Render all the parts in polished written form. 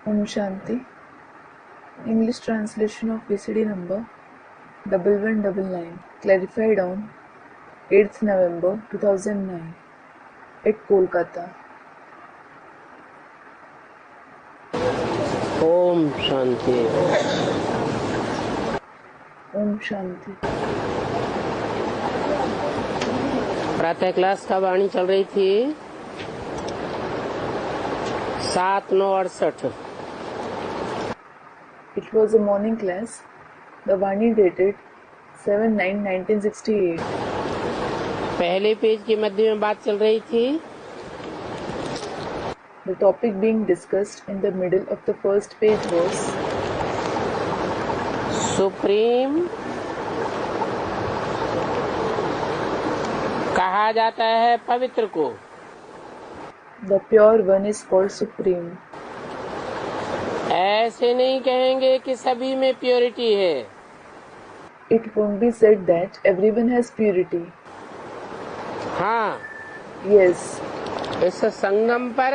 Om Shanti. English translation of VCD number 1199 clarified on 8th November 2009 at Kolkata. Om Shanti. Om Shanti. प्रातः class का वाणी चल रही थी 7/9/68। It was a morning class. The Vani dated 7/9/1968. पहले page के मध्य में बात चल रही थी The topic being discussed in the middle of the first page was supreme कहा जाता है पवित्र को। the pure one is called Supreme. ऐसे नहीं कहेंगे कि सभी में प्योरिटी है। It won't be said that everyone has purity. हाँ, Yes, इस संगम पर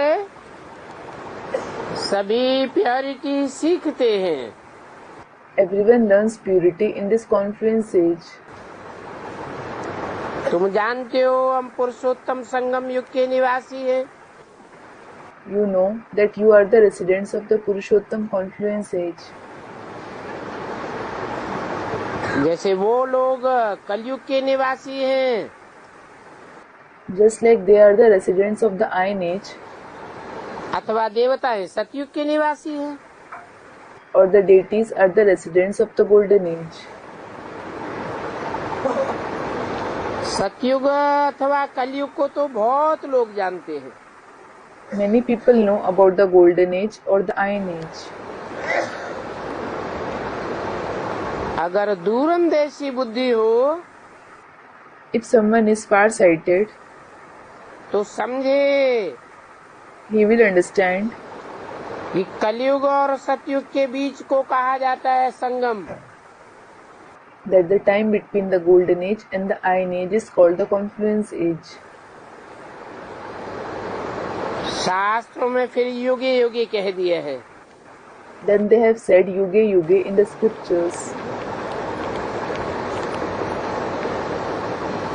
सभी प्योरिटी सीखते हैं। everyone learns purity in this confluence age. तुम जानते हो हम पुरुषोत्तम संगम युग के निवासी हैं। You know that you are the residents of the Purushottam confluence age. जैसे वो लोग कलयुग के निवासी हैं, Just like they are the residents of the Iron Age, अथवा देवताएं सतयुग के निवासी हैं। or the deities are the residents of the Golden Age. सतयुग अथवा कलयुग को तो बहुत लोग जानते हैं, Many people know about the Golden Age or the Iron Age. अगर दूरंदेशी बुद्धि हो If someone is far-sighted, तो समझे he will understand कि कलयुग और सतयुग के बीच को कहा जाता है संगम। that the time between the Golden Age and the Iron Age is called the confluence age. शास्त्रों में फिर युगे युगे कह दिया है। Then they have said Yuge Yuge in the scriptures.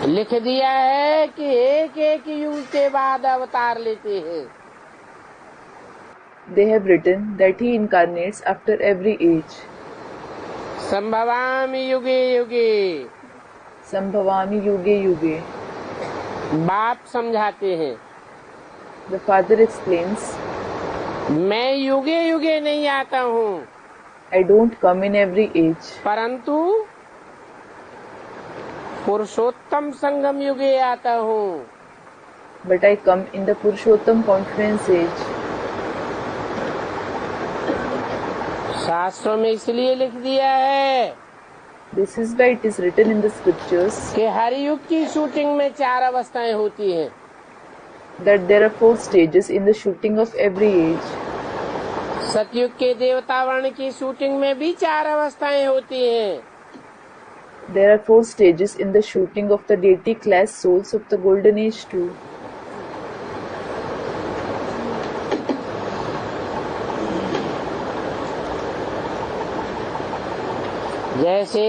लिख दिया है कि एक एक युग के बाद अवतार लेते हैं। They have written that he incarnates after every age. संभवामि युगे युगे। Sambhavami Yuge Yuge. बाप समझाते हैं, The father explains, मैं युगे युगे नहीं आता हूँ, I don't come in every age, परंतु पुरुषोत्तम संगम युगे आता हूँ। but I come in the Purushottam confluence age. शास्त्रों में इसलिए लिख दिया है This is why it is written in the scriptures कि हर युग की शूटिंग में 4 अवस्थाएं होती हैं। that there are 4 stages in the shooting of every age. सतयुग के देवतावर्ण की शूटिंग में भी 4 अवस्थाएं होती हैं। There are 4 stages in the shooting of the deity class souls of the Golden Age too. जैसे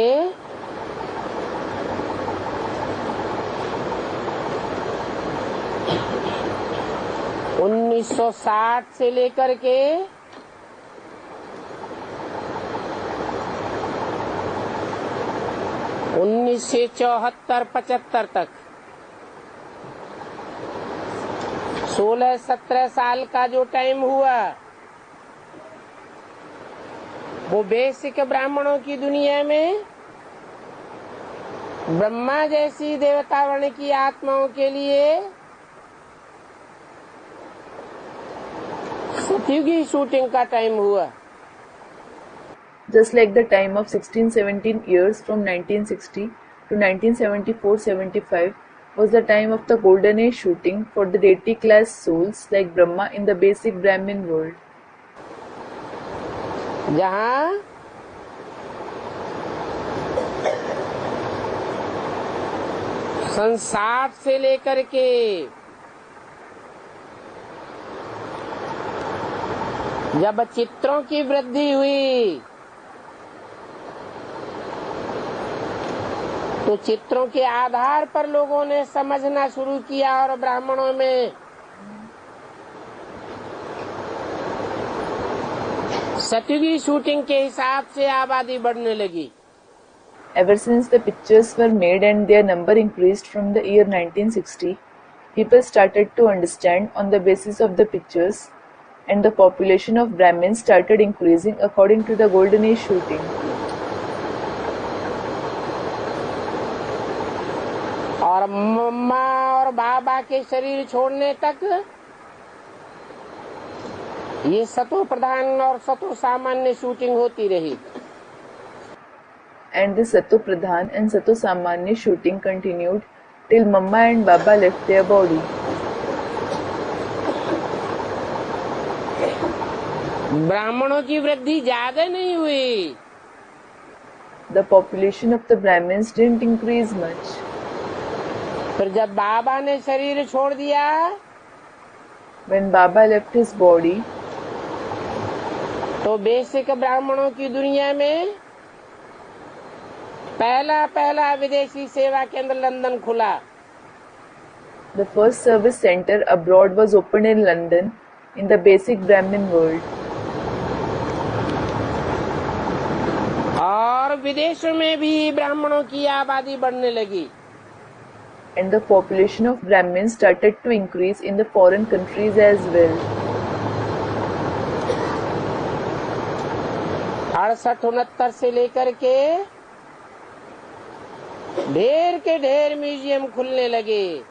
उन्नीस 1960 से लेकर के 1974-75 तक 16-17 साल का जो टाइम हुआ, वो बेसिक ब्राह्मणों की दुनिया में ब्रह्मा जैसी देवतावर्ण की आत्माओं के लिए सतयुगी शूटिंग का टाइम हुआ। Just like the time of 16-17 years from 1960 to 1974-75 was the time of the Golden Age shooting for the deity class souls like Brahma in the basic Brahmin world. जहाँ सन 60 से लेकर के जब चित्रों की वृद्धि हुई तो चित्रों के आधार पर लोगों ने समझना शुरू किया और ब्राह्मणों में सतयुगी शूटिंग के हिसाब से आबादी बढ़ने लगी। Ever since the pictures were made and their number increased from the year 1960, people started to understand on the basis of the pictures, and the population of Brahmins started increasing according to the Golden Age shooting. और मम्मा और बाबा के शरीर छोड़ने तक ये सतो प्रधान और सतो सामान्य शूटिंग होती रही। And the Sato Pradhan and Sato Samanya shooting continued till Mamma and Baba left their body. ब्राह्मणों की वृद्धि ज्यादा नहीं हुई। The population of the Brahmins didn't increase much. फिर जब बाबा ने शरीर छोड़ दिया, When Baba left his body, तो बेसिक ब्राह्मणों की दुनिया में पहला विदेशी सेवा केंद्र लंदन खुला। the first service center abroad was opened in London in the basic Brahmin world. और विदेशों में भी ब्राह्मणों की आबादी बढ़ने लगी। And the population of Brahmins started to increase in the foreign countries as well. 68-69 से लेकर के ढेर के ढेर म्यूजियम खुलने लगे।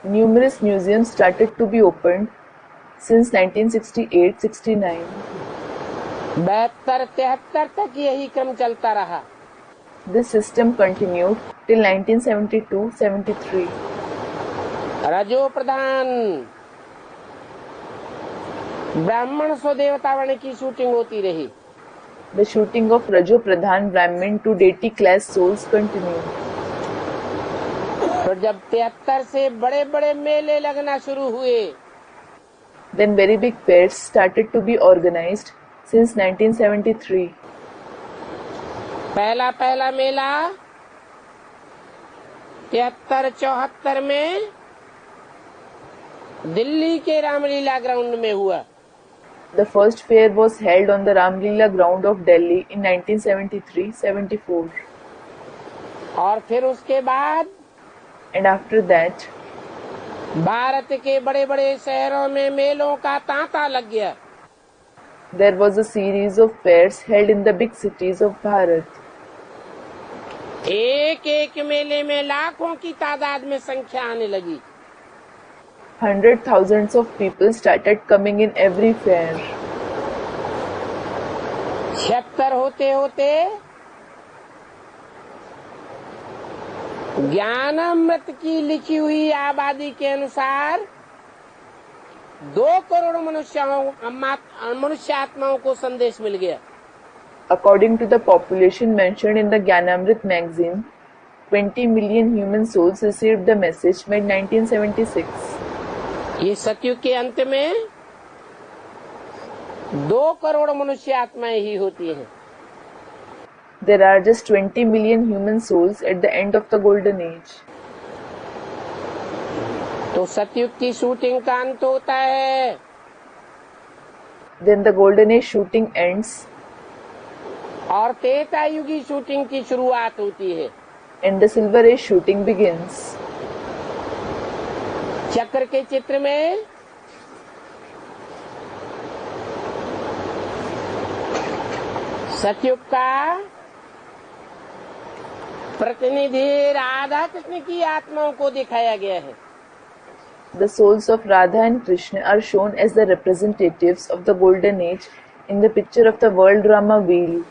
Numerous museums started to be opened since 1968-69. 72-73 तक यही क्रम चलता रहा। This system continued till 1972-73. रजो प्रधान ब्राह्मण सो देवतावर्ण की शूटिंग होती रही। The shooting of Rajo Pradhan Brahmin to deity class souls continued. तो जब 73 से बड़े बड़े मेले लगना शुरू हुए, Then very big fairs started to be organized since 1973. पहला मेला 73-74 में दिल्ली के रामलीला ग्राउंड में हुआ। The first fair was held on the Ramlila ground of Delhi in 1973-74. और फिर उसके बाद And after that, भारत के बड़े बड़े शहरों में मेलों का तांता लग गया। there was a series of fairs held in the big cities of Bharat. एक एक मेले में लाखों की तादाद में संख्या आने लगी। 100,000s of people started coming in every fair. 76 होते होते ज्ञानामृत की लिखी हुई आबादी के अनुसार 2 करोड़ मनुष्यात्माओं को संदेश मिल गया। According to the population mentioned in the Gyanamrit magazine, 20 million human souls received the message by 1976. ये सतयुग के अंत में 2 करोड़ मनुष्य आत्माएं ही होती हैं। There are just 20 million human souls at the end of the golden age. तो सतयुग की शूटिंग का अंत होता है। Then the golden age shooting ends और त्रेतायुगी शूटिंग की शुरुआत होती है। and the silver age shooting begins. चक्र के चित्र में सतयुग का प्रतिनिधि राधा कृष्ण की आत्माओं को दिखाया गया है। The souls of Radha and Krishna are shown as the representatives of the golden age in the picture of the world drama wheel.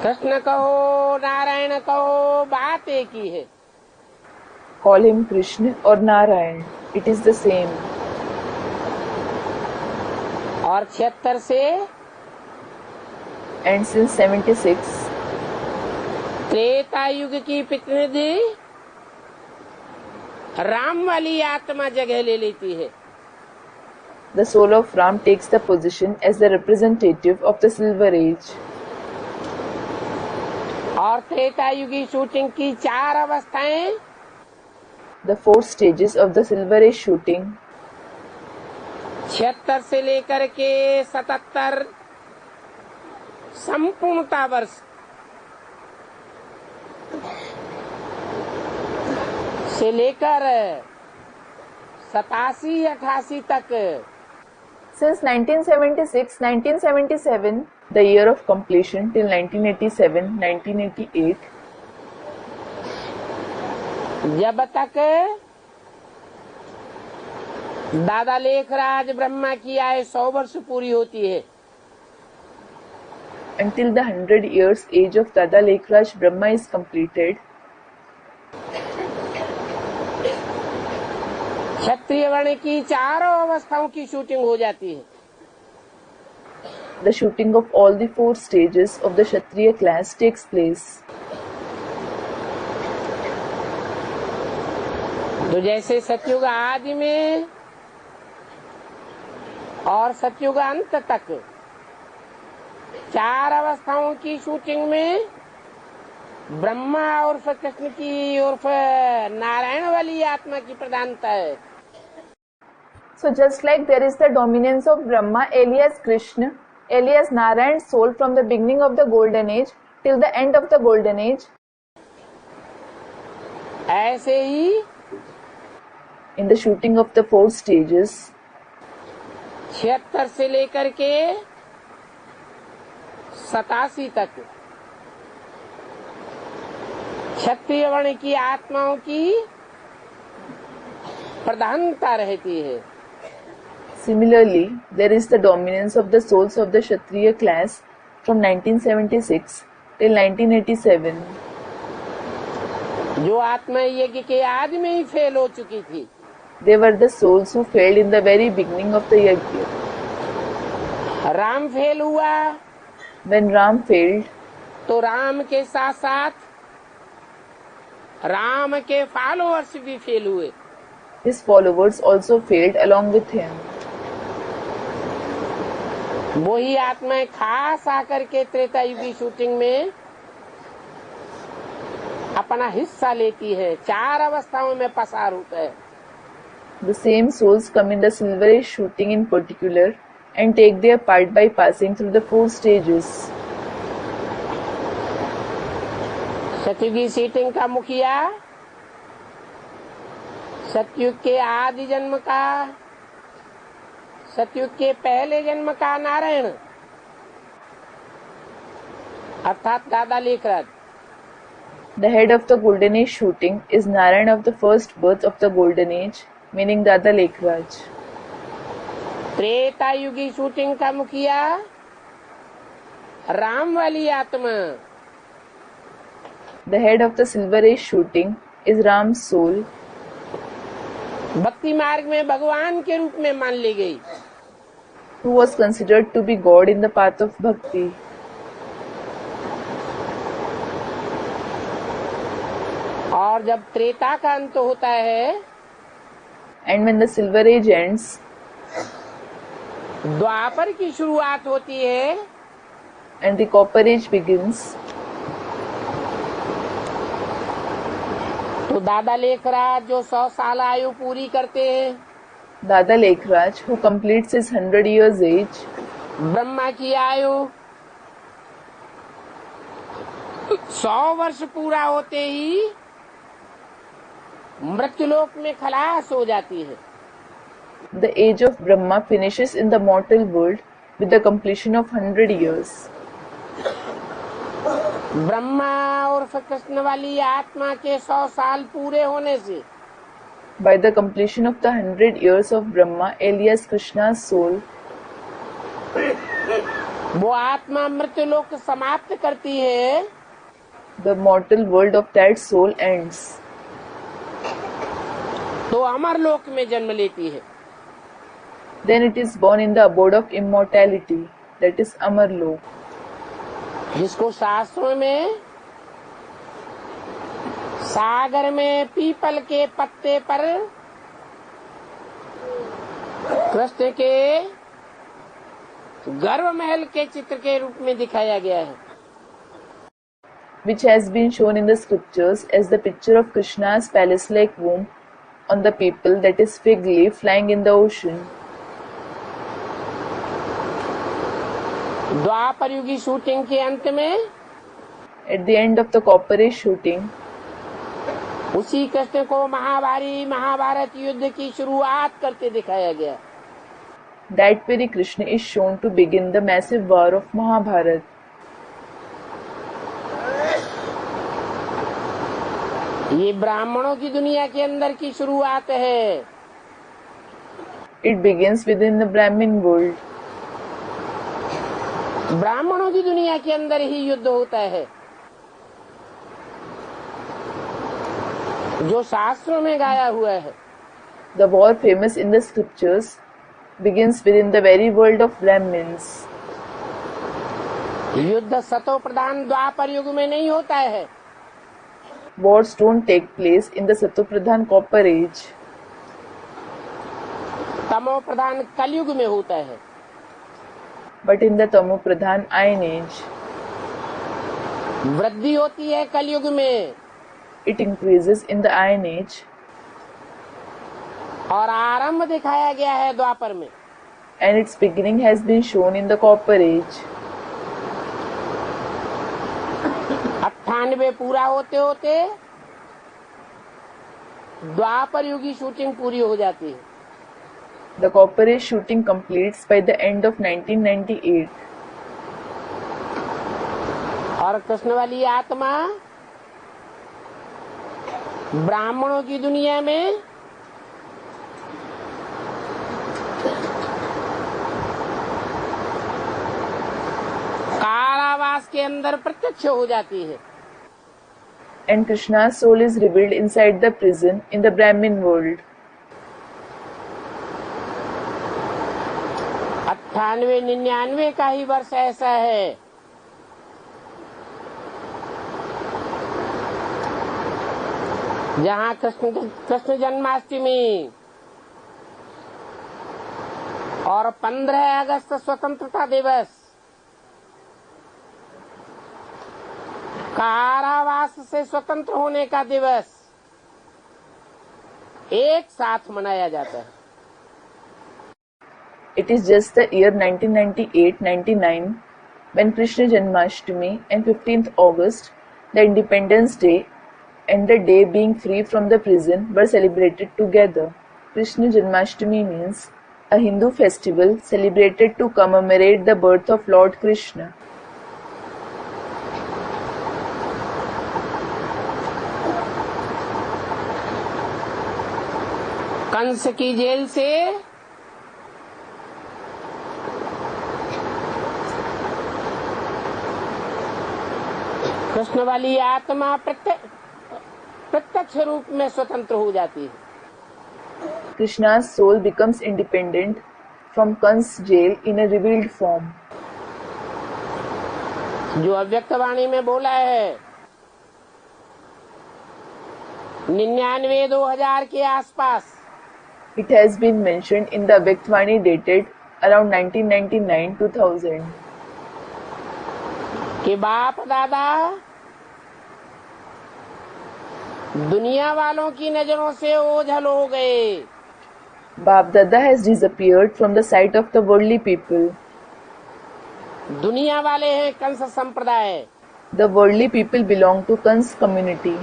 Krishna कहो नारायण कहो बात एक ही है। Call him Krishna or Narayan, it is the same. और 76 से And since 76, Treta युग की प्रतिनिधि राम वाली आत्मा जगह ले लेती है। The soul of Ram takes the position as the representative of the Silver Age. और त्रेता युगी शूटिंग की 4 अवस्थाएं, The 4 stages of the Silver Age shooting, 76 से लेकर के 77 संपूर्णता वर्ष से लेकर 87-88 तक, since 1976-1977, the year of completion till 1987-1988, जब तक दादा लेखराज ब्रह्मा की आयु 100 वर्ष पूरी होती है, until the 100 years age of Dada Lekhraj Brahma is completed, क्षत्रिय वर्ण की 4 अवस्थाओं की शूटिंग हो जाती है। the shooting of all the 4 stages of the Kshatriya class takes place. तो जैसे सतयुग आदि में और सतयुग अंत तक 4 अवस्थाओं की शूटिंग में ब्रह्मा और कृष्ण की उर्फ नारायण वाली आत्मा की प्रधानता है। So just like there is the dominance of Brahma alias Krishna alias Narayan soul from the beginning of the golden age till the end of the golden age, ऐसे ही in the shooting of the 4 stages, 76 से लेकर के 87 तक क्षत्रिय वर्ण की आत्माओं की प्रधानता रहती है। similarly, there is the dominance of the souls of the Kshatriya class from 1976 till 1987. जो आत्मा यज्ञ के आदि में ही फेल हो चुकी थी, They were the souls who failed in the very beginning of the yajna. Ram fail हुआ When Ram failed, तो राम के साथ साथ राम के फॉलोअर्स भी फेल हुए। his followers also failed along with him. वही आत्माएं खास आकर के त्रेता युग की शूटिंग में अपना हिस्सा लेती है, 4 अवस्थाओं में पसार होता है। The same souls come in the Silver Age shooting in particular and take their part by passing through the 4 stages. सतयुगी shooting का मुखिया सतयुग के आदि जन्म का, सतयुग के पहले जन्म का नारायण अर्थात दादा Lekhraj. The head of the Golden Age shooting is Narayan of the first birth of the Golden Age, meaning Dada Lekhraj. त्रेता युगी शूटिंग का मुखिया राम वाली आत्मा। The head of the Silver Age shooting is Ram's soul, भक्ति मार्ग में भगवान के रूप में मान ली गई। who was considered to be God in the path of bhakti. और जब त्रेता का अंत होता है, And when the Silver Age ends, द्वापर की शुरुआत होती है, and the Copper Age begins, तो दादा लेखराज जो 100 साल आयु पूरी करते हैं, Dada Lekhraj, who completes his 100 years age, Brahma की आयु 100 वर्ष पूरा होते ही मृत्युलोक में खलास हो जाती है। the age of Brahma finishes in the mortal world with the completion of 100 years. Brahma और कृष्ण वाली आत्मा के 100 साल पूरे होने से By the completion of the 100 years of Brahma alias Krishna's soul, वो आत्मा मृत्युलोक समाप्त करती है, the mortal world of that soul ends. तो अमर लोक में जन्म लेती है। Then it is born in the abode of immortality, that is Amarlok, जिसको शास्त्रों में सागर में पीपल के पत्ते पर कृष्ण के गर्भ महल के चित्र के रूप में दिखाया गया है, which has been shown in the scriptures as the picture of Krishna's palace-like womb on the people, that is fig leaf lying in the ocean. द्वापर युगी शूटिंग के अंत में At the end of the Copper Age shooting, उसी कृष्ण को महाभारत युद्ध की शुरुआत करते दिखाया गया। that very Krishna is shown to begin the massive war of Mahabharata. ये ब्राह्मणों की दुनिया के अंदर की शुरुआत है। It begins within the Brahmin world. ब्राह्मणों की दुनिया के अंदर ही युद्ध होता है, जो शास्त्रों में गाया हुआ है। The war famous in the scriptures begins within the very world of Brahmins. युद्ध सतो प्रधान द्वापर युग में नहीं होता है, Wars don't take place in the Satopradhan Copper Age. तमो प्रधान कलयुग में होता है। But in the Tamopradhan Iron Age, वृद्धि होती है कलयुग में, it increases in the Iron Age, और आरंभ दिखाया गया है द्वापर में। and its beginning has been shown in the Copper Age. 98 पूरा होते होते द्वापर युगी शूटिंग पूरी हो जाती है। The Copper Age shooting completes by the end of 1998. और कृष्ण वाली आत्मा ब्राह्मणों की दुनिया में कारावास के अंदर प्रत्यक्ष हो जाती है। And Krishna's soul is revealed inside the prison in the Brahmin world. 98-99 का ही वर्ष ऐसा है जहाँ कृष्ण जन्माष्टमी और 15 अगस्त स्वतंत्रता दिवस कारावास से स्वतंत्र होने का दिवस एक साथ मनाया जाता है। It is just the year 1998-99 when Krishna Janmashtami and 15th August, the Independence Day, and the day being free from the prison were celebrated together. Krishna Janmashtami means a Hindu festival celebrated to commemorate the birth of Lord Krishna. Kans की jail से कृष्ण वाली आत्मा प्रत्यक्ष रूप में स्वतंत्र हो जाती है। Krishna's soul becomes independent from Kan's jail in a revealed form. जो अव्यक्त वाणी में बोला है 99-2000 के आसपास, It has been mentioned in the Avyaktvani dated around 1999-2000 कि बाप दादा दुनिया वालों की नजरों से ओझल हो गए। Bap Dada has disappeared from the sight of the worldly people. दुनिया वाले हैं कंस संप्रदाय, The worldly people belong to Kan's community.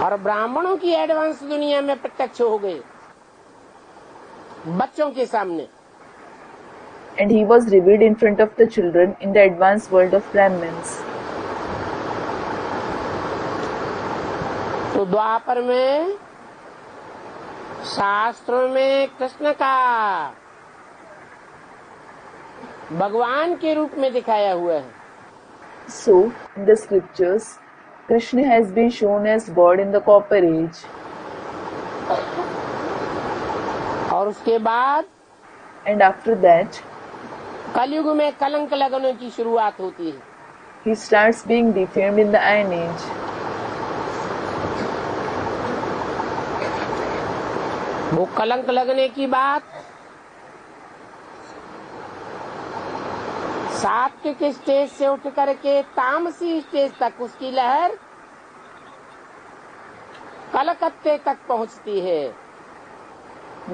और ब्राह्मणों की एडवांस दुनिया में प्रत्यक्ष हो गए बच्चों के सामने। And he was revealed in front of the children in the advanced world of Brahmins. तो द्वापर में शास्त्रों में कृष्ण का भगवान के रूप में दिखाया हुआ है। So, in the scriptures, Krishna has been shown as God in the Copper Age. और उसके बाद And after that, कलयुग में कलंक लगने की शुरुआत होती है। he starts being defamed in the Iron Age. वो कलंक लगने की बात सात्विक स्टेज से उठ करके तामसी स्टेज तक उसकी लहर कलकत्ते तक पहुंचती है।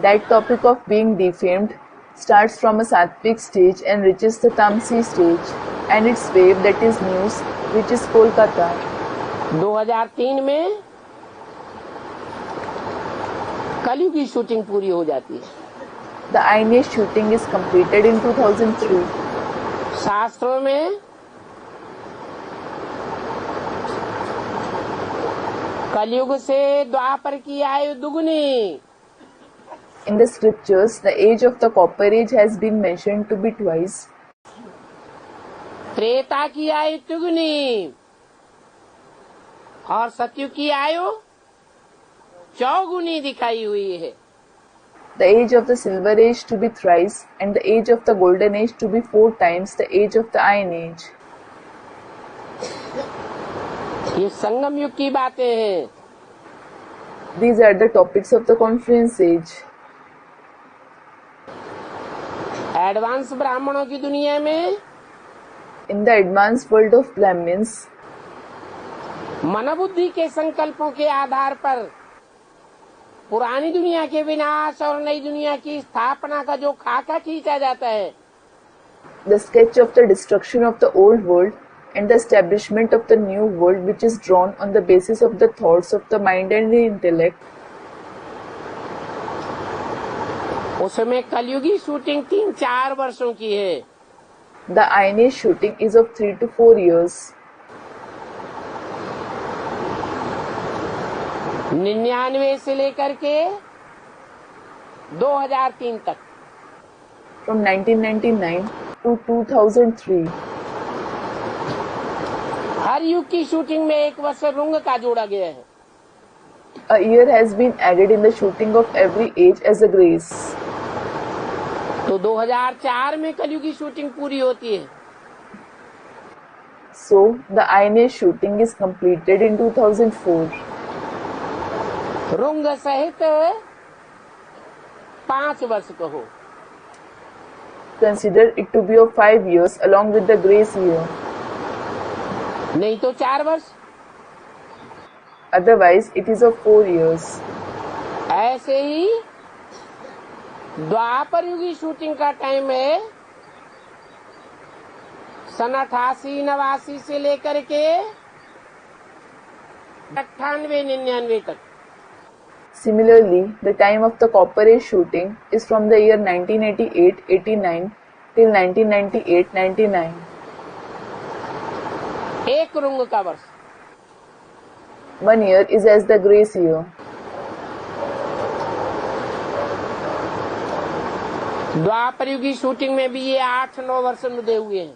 That topic of being defamed starts from a sattvic stage and reaches the Tamsi stage, and its wave, that is news, reaches Kolkata. 2003 में कलयुग की शूटिंग पूरी हो जाती है। The Ainesh shooting is completed in 2003. शास्त्रों में कलयुग से द्वापर की आयु दुगुनी। In the scriptures, the age of the Copper Age has been mentioned to be twice. Treta की आयु दुगुनी और सतयुग की आयु चौगुनी दिखाई हुई है। The age of the Silver Age to be thrice, and the age of the Golden Age to be 4 times the age of the Iron Age. ये संगम युग की बातें हैं। These are the topics of the Conference Age. Advance ब्राह्मणों की दुनिया में In the advanced world of Brahmins, मनोबुद्धि के संकल्पों के आधार पर पुरानी दुनिया के विनाश और नई दुनिया की स्थापना का जो खाका खींचा जाता है, the sketch of the destruction of the old world and the establishment of the new world, which is drawn on the basis of the thoughts of the mind and the intellect, उसमें कलयुगी shooting 3-4 वर्षों की है। the Iron Age shooting is of 3 to 4 years. 99 से लेकर के 2003 तक From 1999 to 2003, हर युग की शूटिंग में एक वर्ष रुंग का जोड़ा गया है। a year has been added in the shooting of every age as a grace. तो 2004 में कलयुगी शूटिंग पूरी होती है। So, the Iron Age shooting is completed in 2004. रुंग सहित 5 वर्ष कहो। Consider it to be of 5 years along with the grace year. नहीं तो 4 वर्ष। Otherwise, it is of 4 years. ऐसे ही द्वापर युगी शूटिंग का टाइम है सन 88-89 से लेकर के 98-99 तक। Similarly, the time of the Copper Age shooting is from the year 1988-89 till 1998-99. एक रुंग का वर्ष। 1 year is as the grace year. द्वापर युगी शूटिंग में भी ये 8-9 वर्ष मुदे हुए हैं।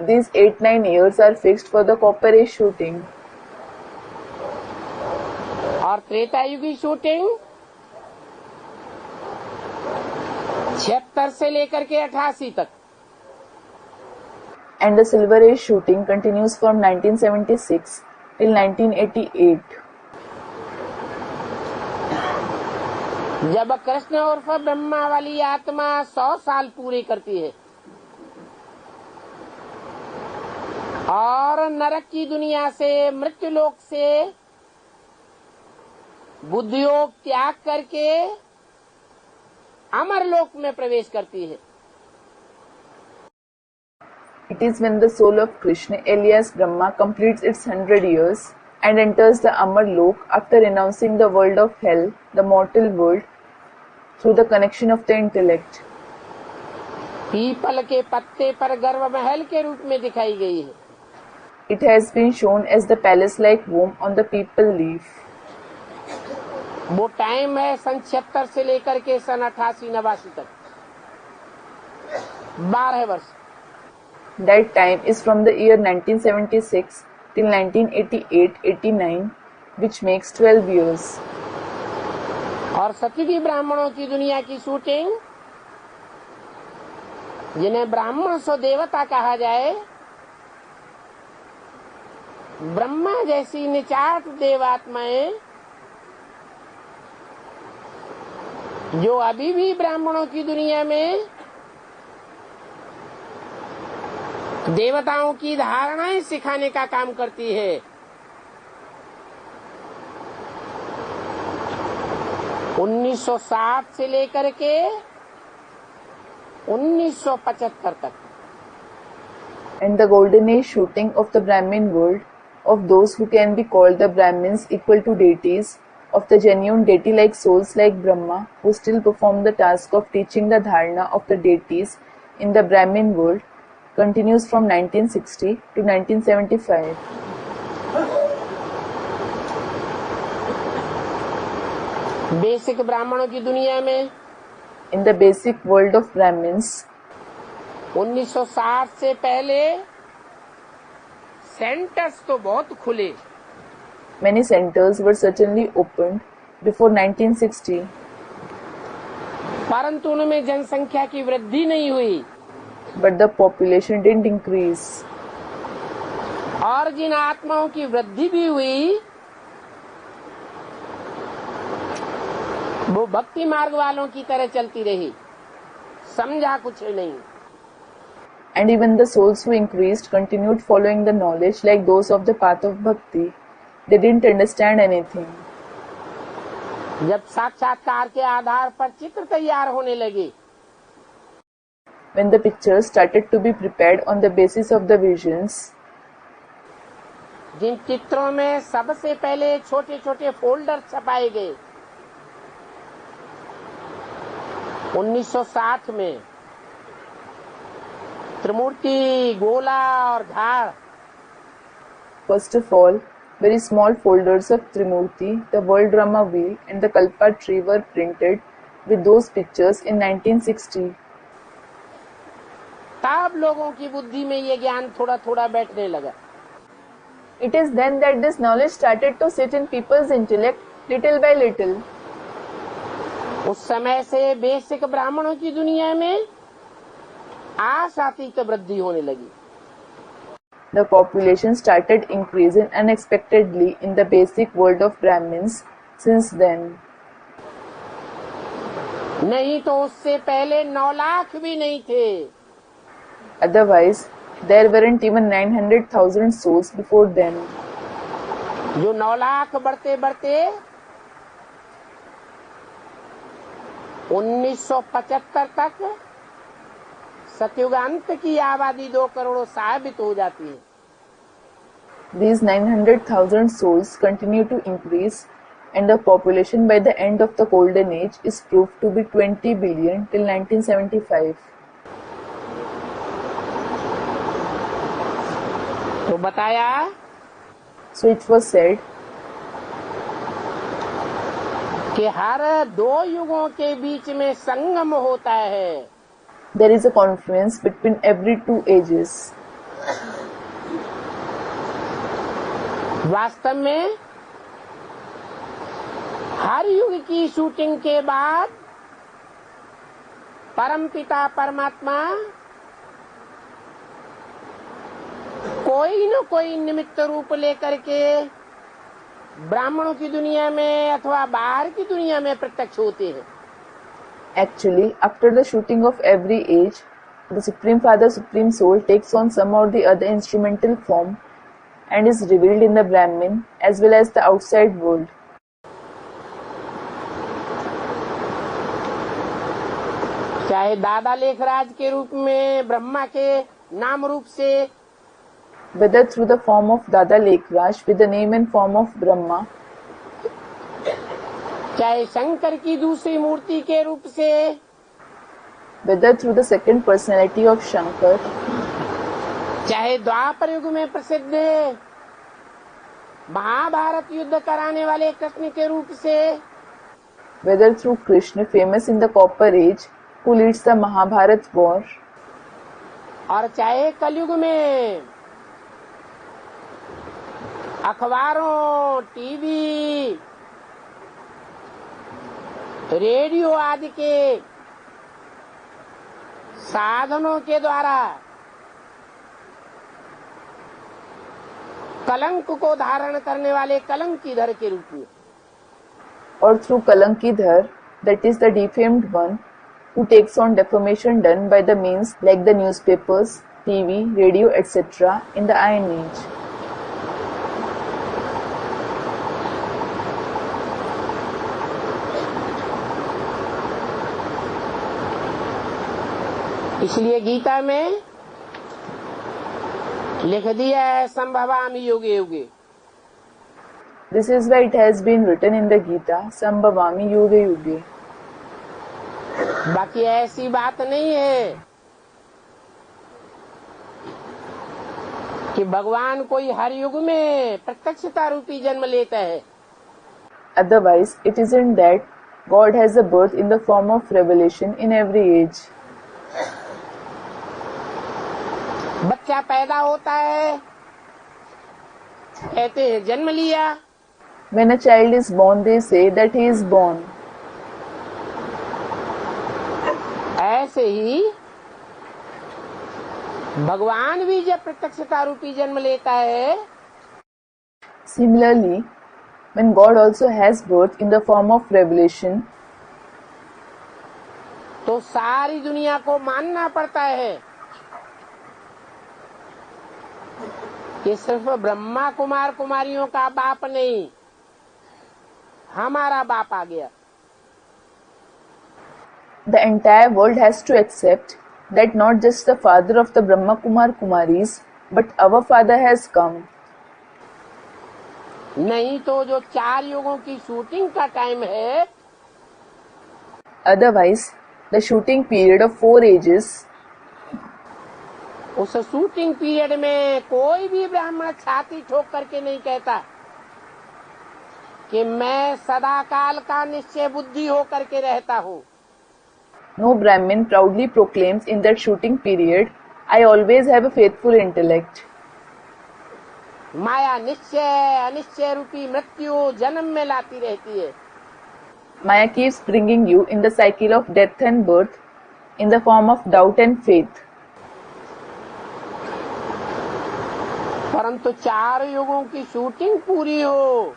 These 8-9 years are fixed for the Copper Age shooting. और त्रेता युगी शूटिंग 76 से लेकर के 88 तक। And the Silver Age shooting continues from 1976 till 1988. जब कृष्ण उर्फ ब्रह्मा वाली आत्मा 100 साल पूरे करती है और नरक की दुनिया से, मृत्युलोक से बुद्धियोग त्याग करके अमरलोक में प्रवेश करती है। It is when the soul of Krishna, alias Brahma, completes its 100 years and enters the Amar Lok after renouncing the world of hell, the mortal world, through the connection of the intellect. People के पत्ते पर गर्भ महल के रूप में दिखाई गई है। It has been shown as the palace-like womb on the peepal leaf. वो टाइम है सन 76 से लेकर के सन 88-89 तक, 12 वर्ष। That time is from the year 1976 till 1988-89, which makes 12 years. और सतयुगी ब्राह्मणों की दुनिया की शूटिंग, जिन्हें ब्राह्मण सो देवता कहा जाए, ब्रह्मा जैसी निचाट देवात्माएं जो अभी भी ब्राह्मणों की दुनिया में देवताओं की धारणाएं सिखाने का काम करती है। 1960 से लेकर के 1975 तक। And the golden age shooting of the Brahmin world, of those who can be called the Brahmins equal to deities, of the genuine deity-like souls like Brahma, who still perform the task of teaching the dharana of the deities in the Brahmin world, continues from 1960 to 1975. Basic ब्राह्मणों की दुनिया में In the basic world of Brahmins, 1960 से पहले centres तो बहुत खुले, many centers were certainly opened before 1960, परंतु उनमें जनसंख्या की वृद्धि नहीं हुई। but the population didn't increase. और जिन आत्माओं की वृद्धि भी हुई वो भक्ति मार्ग वालों की तरह चलती रही, समझा कुछ नहीं। And even the souls who increased continued following the knowledge like those of the path of bhakti. They didn't understand anything. जब साक्षात्कार के आधार पर चित्र तैयार होने लगे, When the pictures started to be prepared on the basis of the visions, जिन चित्रों में सबसे पहले छोटे छोटे फोल्डर छपाए गए 1960 में, त्रिमूर्ति, गोला और झाड़, first of all, very small folders of Trimurti, the World Drama Wheel and the Kalpa tree were printed with those pictures in 1960. तब लोगों की बुद्धि में ये ज्ञान थोड़ा थोड़ा बैठने लगा। It is then that this knowledge started to sit in people's intellect little by little. उस समय से बेसिक ब्राह्मणों की दुनिया में आशातीत वृद्धि होने लगी। The population started increasing unexpectedly in the basic world of Brahmins since then. नहीं तो उससे पहले 9 लाख भी नहीं थे। Otherwise, there weren't even 900,000 souls before then. जो 9 लाख बढ़ते बढ़ते 1975 तक सतयुगांत की आबादी 2 करोड़ साबित हो जाती है। These 900,000 souls continue to increase, and the population by the end of the Golden Age is proved to be 20 billion till 1975. तो बताया, So it was said कि हर 2 युगों के बीच में संगम होता है। there is a confluence between every 2 ages. वास्तव में हर युग की शूटिंग के बाद परमपिता परमात्मा कोई न कोई निमित्त रूप लेकर के ब्राह्मणों की दुनिया में अथवा बाहर की दुनिया में प्रत्यक्ष होते हैं। Actually, after the shooting of every age, the Supreme Father, Supreme Soul takes on some or the other instrumental form and is revealed in the Brahmin as well as the outside world. चाहे दादा लेखराज के रूप में, ब्रह्मा के नाम रूप से, whether through the form of Dada Lekraj with the name and form of Brahma, चाहे शंकर की दूसरी मूर्ति के रूप से, whether through the second personality of Shankar, चाहे द्वापर युग में प्रसिद्ध महाभारत युद्ध कराने वाले कृष्ण के रूप से, whether through Krishna, famous in the Copper Age, who leads the Mahabharat war, और चाहे कलयुग में अखबारों, टीवी, रेडियो आदि के साधनों के द्वारा कलंक को धारण करने वाले कलंकीधर के रूप में, or through Kalankidhar, that is the defamed one, who takes on defamation done by the means like the newspapers, TV, radio, etc. in the Iron Age. इसलिए गीता में लिख दिया है संभवामि युगे युगे। This is why it has been written in the Gita, Sambhavami Yuge Yuge. बाकी ऐसी बात नहीं है कि भगवान कोई हर युग में प्रत्यक्षता रूपी जन्म लेता है। Otherwise, it isn't that God has a birth in the form of revelation in every age. बच्चा पैदा होता है, कहते हैं जन्म लिया। When a child is born, they say that he is born. ऐसे ही भगवान भी जब प्रत्यक्षता रूपी जन्म लेता है, Similarly, when God also has birth in the form of revelation, तो सारी दुनिया को मानना पड़ता है कि सिर्फ ब्रह्मा कुमार कुमारियों का बाप नहीं, हमारा बाप आ गया। the entire world has to accept that not just the father of the Brahma Kumar Kumaris, but our father has come. नहीं तो जो 4 युगों की शूटिंग का टाइम है, Otherwise, the shooting period of 4 ages, उस शूटिंग पीरियड में कोई भी ब्राह्मण छाती ठोक करके नहीं कहता कि मैं सदा काल का निश्चय बुद्धि हो करके रहता हूँ। no Brahmin proudly proclaims in that shooting period, I always have a faithful intellect. माया निश्चय अनिश्चय रूपी मृत्यु जन्म में लाती रहती है। Maya keeps bringing you in the cycle of death and birth in the form of doubt and faith. परंतु 4 युगों की शूटिंग पूरी हो,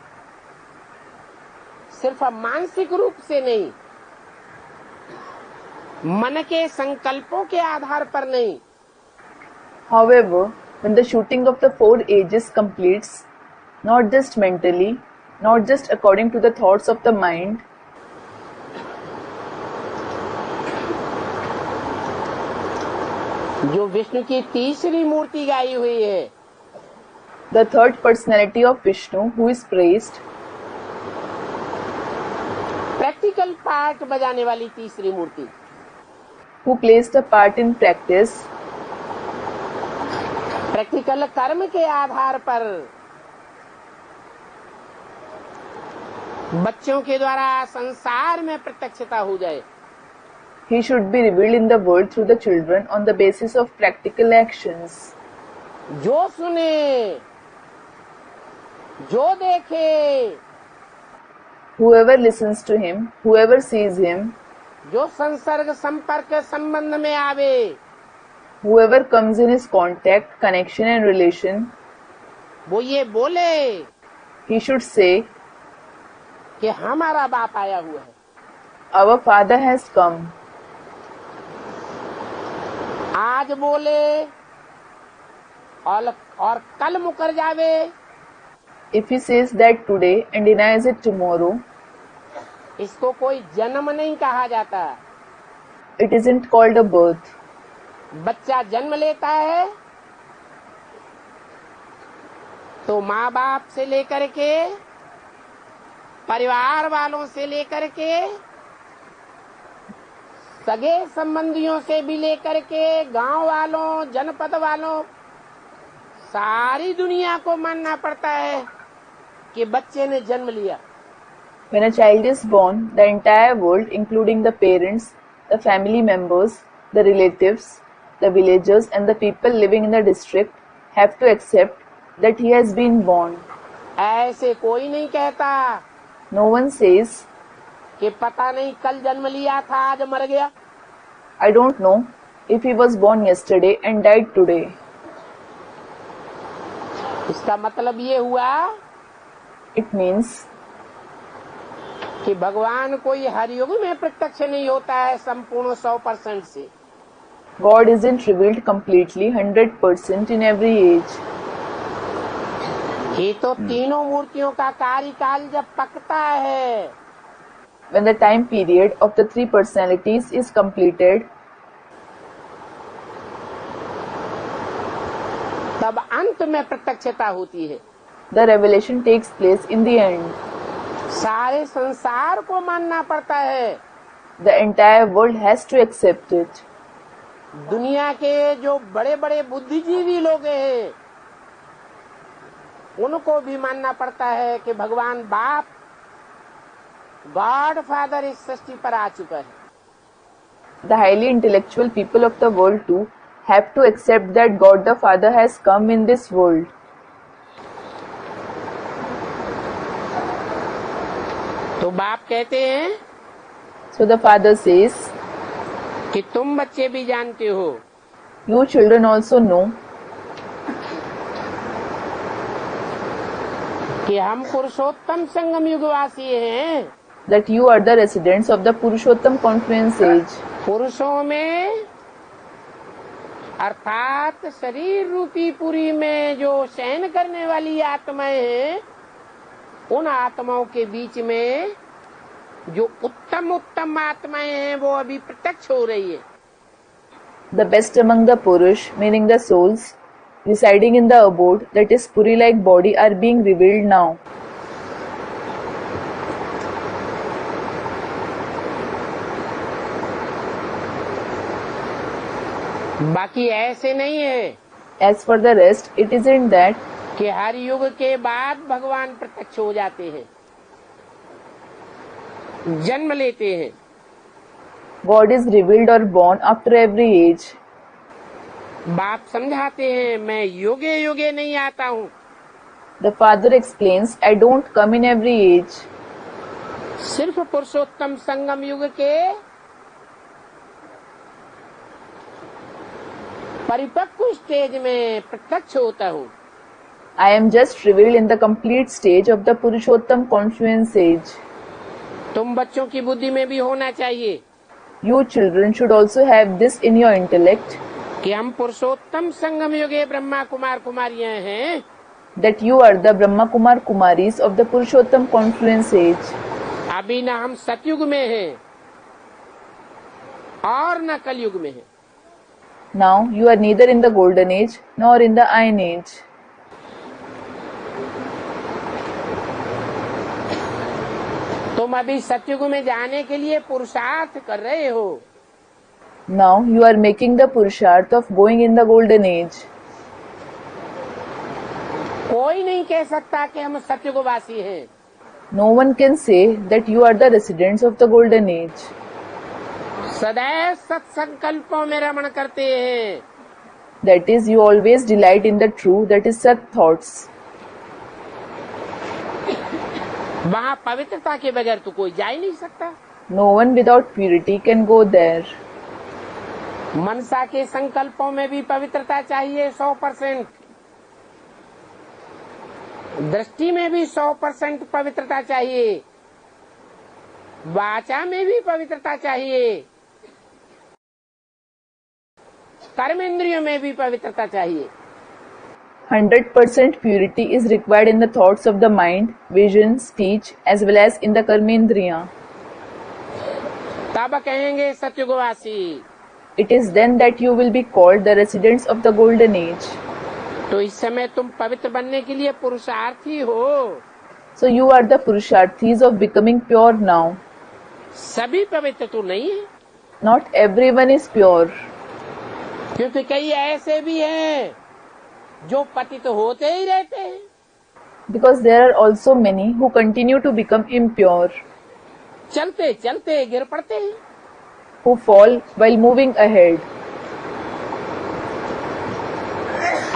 सिर्फ मानसिक रूप से नहीं, मन के संकल्पों के आधार पर नहीं, However, when the shooting of the 4 ages completes, not just mentally, not just according to the thoughts of the mind, जो विष्णु की तीसरी मूर्ति गाई हुई है, the third personality of Vishnu who is praised, practical part बजाने वाली तीसरी मूर्ति, who plays the part in practice, practical कर्म के आधार पर बच्चों के द्वारा संसार में प्रत्यक्षता हो जाए। he should be revealed in the world through the children on the basis of practical actions. जो सुने, जो देखे, Whoever listens to him, whoever sees him, जो संसर्ग संपर्क संबंध में आवे, whoever comes in his contact, connection and relation, वो ये बोले he should say, कि हमारा बाप आया हुआ है। our father has come. आज बोले और कल मुकर जावे, If he says that today and denies it tomorrow, इसको कोई जन्म नहीं कहा जाता। it isn't called a birth. बच्चा जन्म लेता है तो माँ बाप से लेकर के, परिवार वालों से लेकर के, सगे संबंधियों से भी लेकर के, गांव वालों, जनपद वालों, सारी दुनिया को मानना पड़ता है कि बच्चे ने जन्म लिया। When a child is born, the entire world, including the parents, the family members, the relatives, the villagers and the people living in the district have to accept that he has been born. ऐसे कोई नहीं कहता No one says, कि पता नहीं कल जन्म लिया था आज मर गया। I don't know if he was born yesterday and died today. इसका मतलब ये हुआ It means कि भगवान कोई हर युग में प्रत्यक्ष नहीं होता है संपूर्ण 100% से। God isn't revealed completely 100% in every age. ये तो तीनों मूर्तियों का कार्यकाल जब पकता है, When the time period of the three personalities is completed, तब अंत में प्रत्यक्षता होती है। the revelation takes place in the end. सारे संसार को मानना पड़ता है। The entire world has to accept it. दुनिया के जो बड़े बड़े बुद्धिजीवी लोग हैं, उनको भी मानना पड़ता है कि भगवान बाप गॉड फादर इस सृष्टि पर आ चुका है। The highly intellectual people of the world too have to accept that God the Father has come in this world. तो बाप कहते हैं So the Father says, कि तुम बच्चे भी जानते हो you children also know कि हम पुरुषोत्तम संगम युगवासी हैं। that you are the residents of the Purushottam Confluence age. पुरुषों में अर्थात शरीर रूपी पुरी में जो शयन करने वाली आत्माएं हैं, उन आत्माओं के बीच में जो उत्तम उत्तम आत्माएं हैं वो अभी प्रत्यक्ष हो रही है। The best among the Purush, meaning the souls, residing in the abode that is Puri-like body are being revealed now. बाकी ऐसे नहीं है As for the rest, it isn't that कि हर युग के बाद भगवान प्रत्यक्ष हो जाते हैं, जन्म लेते हैं। God is revealed or born after every age. बाप समझाते हैं मैं युगे युगे नहीं आता हूँ, The Father explains, I don't come in every age. सिर्फ पुरुषोत्तम संगम युग के परिपक्व स्टेज में प्रत्यक्ष होता हूँ। I am just revealed in the complete stage of the Purushottam Confluence age. तुम बच्चों की बुद्धि में भी होना चाहिए You children should also have this in your intellect, कि हम पुरुषोत्तम संगम युगे ब्रह्मा कुमार कुमारियां हैं, that you are the Brahma Kumar Kumaris of the Purushottam Confluence age. अभी न हम सतयुग में हैं और न कलयुग में हैं। Now you are neither in the Golden Age nor in the Iron Age. तुम अभी सतयुग में जाने के लिए पुरुषार्थ कर रहे हो। Now you are making the Purusharth of going in the Golden Age. कोई नहीं कह सकता कि हम सतयुगवासी हैं। No one can say that you are the residents of the Golden Age. सदैव सत्संकल्पों में रमण करते हैं। That is, you always delight in the true, that is Sat thoughts. वहाँ पवित्रता के बगैर तो कोई जा ही नहीं सकता। No one without purity can go there. मनसा के संकल्पों में भी पवित्रता चाहिए 100%। दृष्टि में भी 100% पवित्रता चाहिए। वाचा में भी पवित्रता चाहिए। कर्मेंद्रियों में भी पवित्रता चाहिए। 100% purity is required in the thoughts of the mind, vision, speech, as well as in the karmendriya. तब कहेंगे सतयुगवासी। It is then that you will be called the residents of the Golden Age. तो इस समय तुम पवित्र बनने के लिए पुरुषार्थी हो। So you are the Purusharthis of becoming pure now. सभी पवित्र तो नहीं है, Not everyone is pure, क्योंकि कई ऐसे भी हैं जो पतित होते ही रहते हैं। because there are also many who continue to become impure, चलते चलते गिर पड़ते हैं। who fall while moving ahead,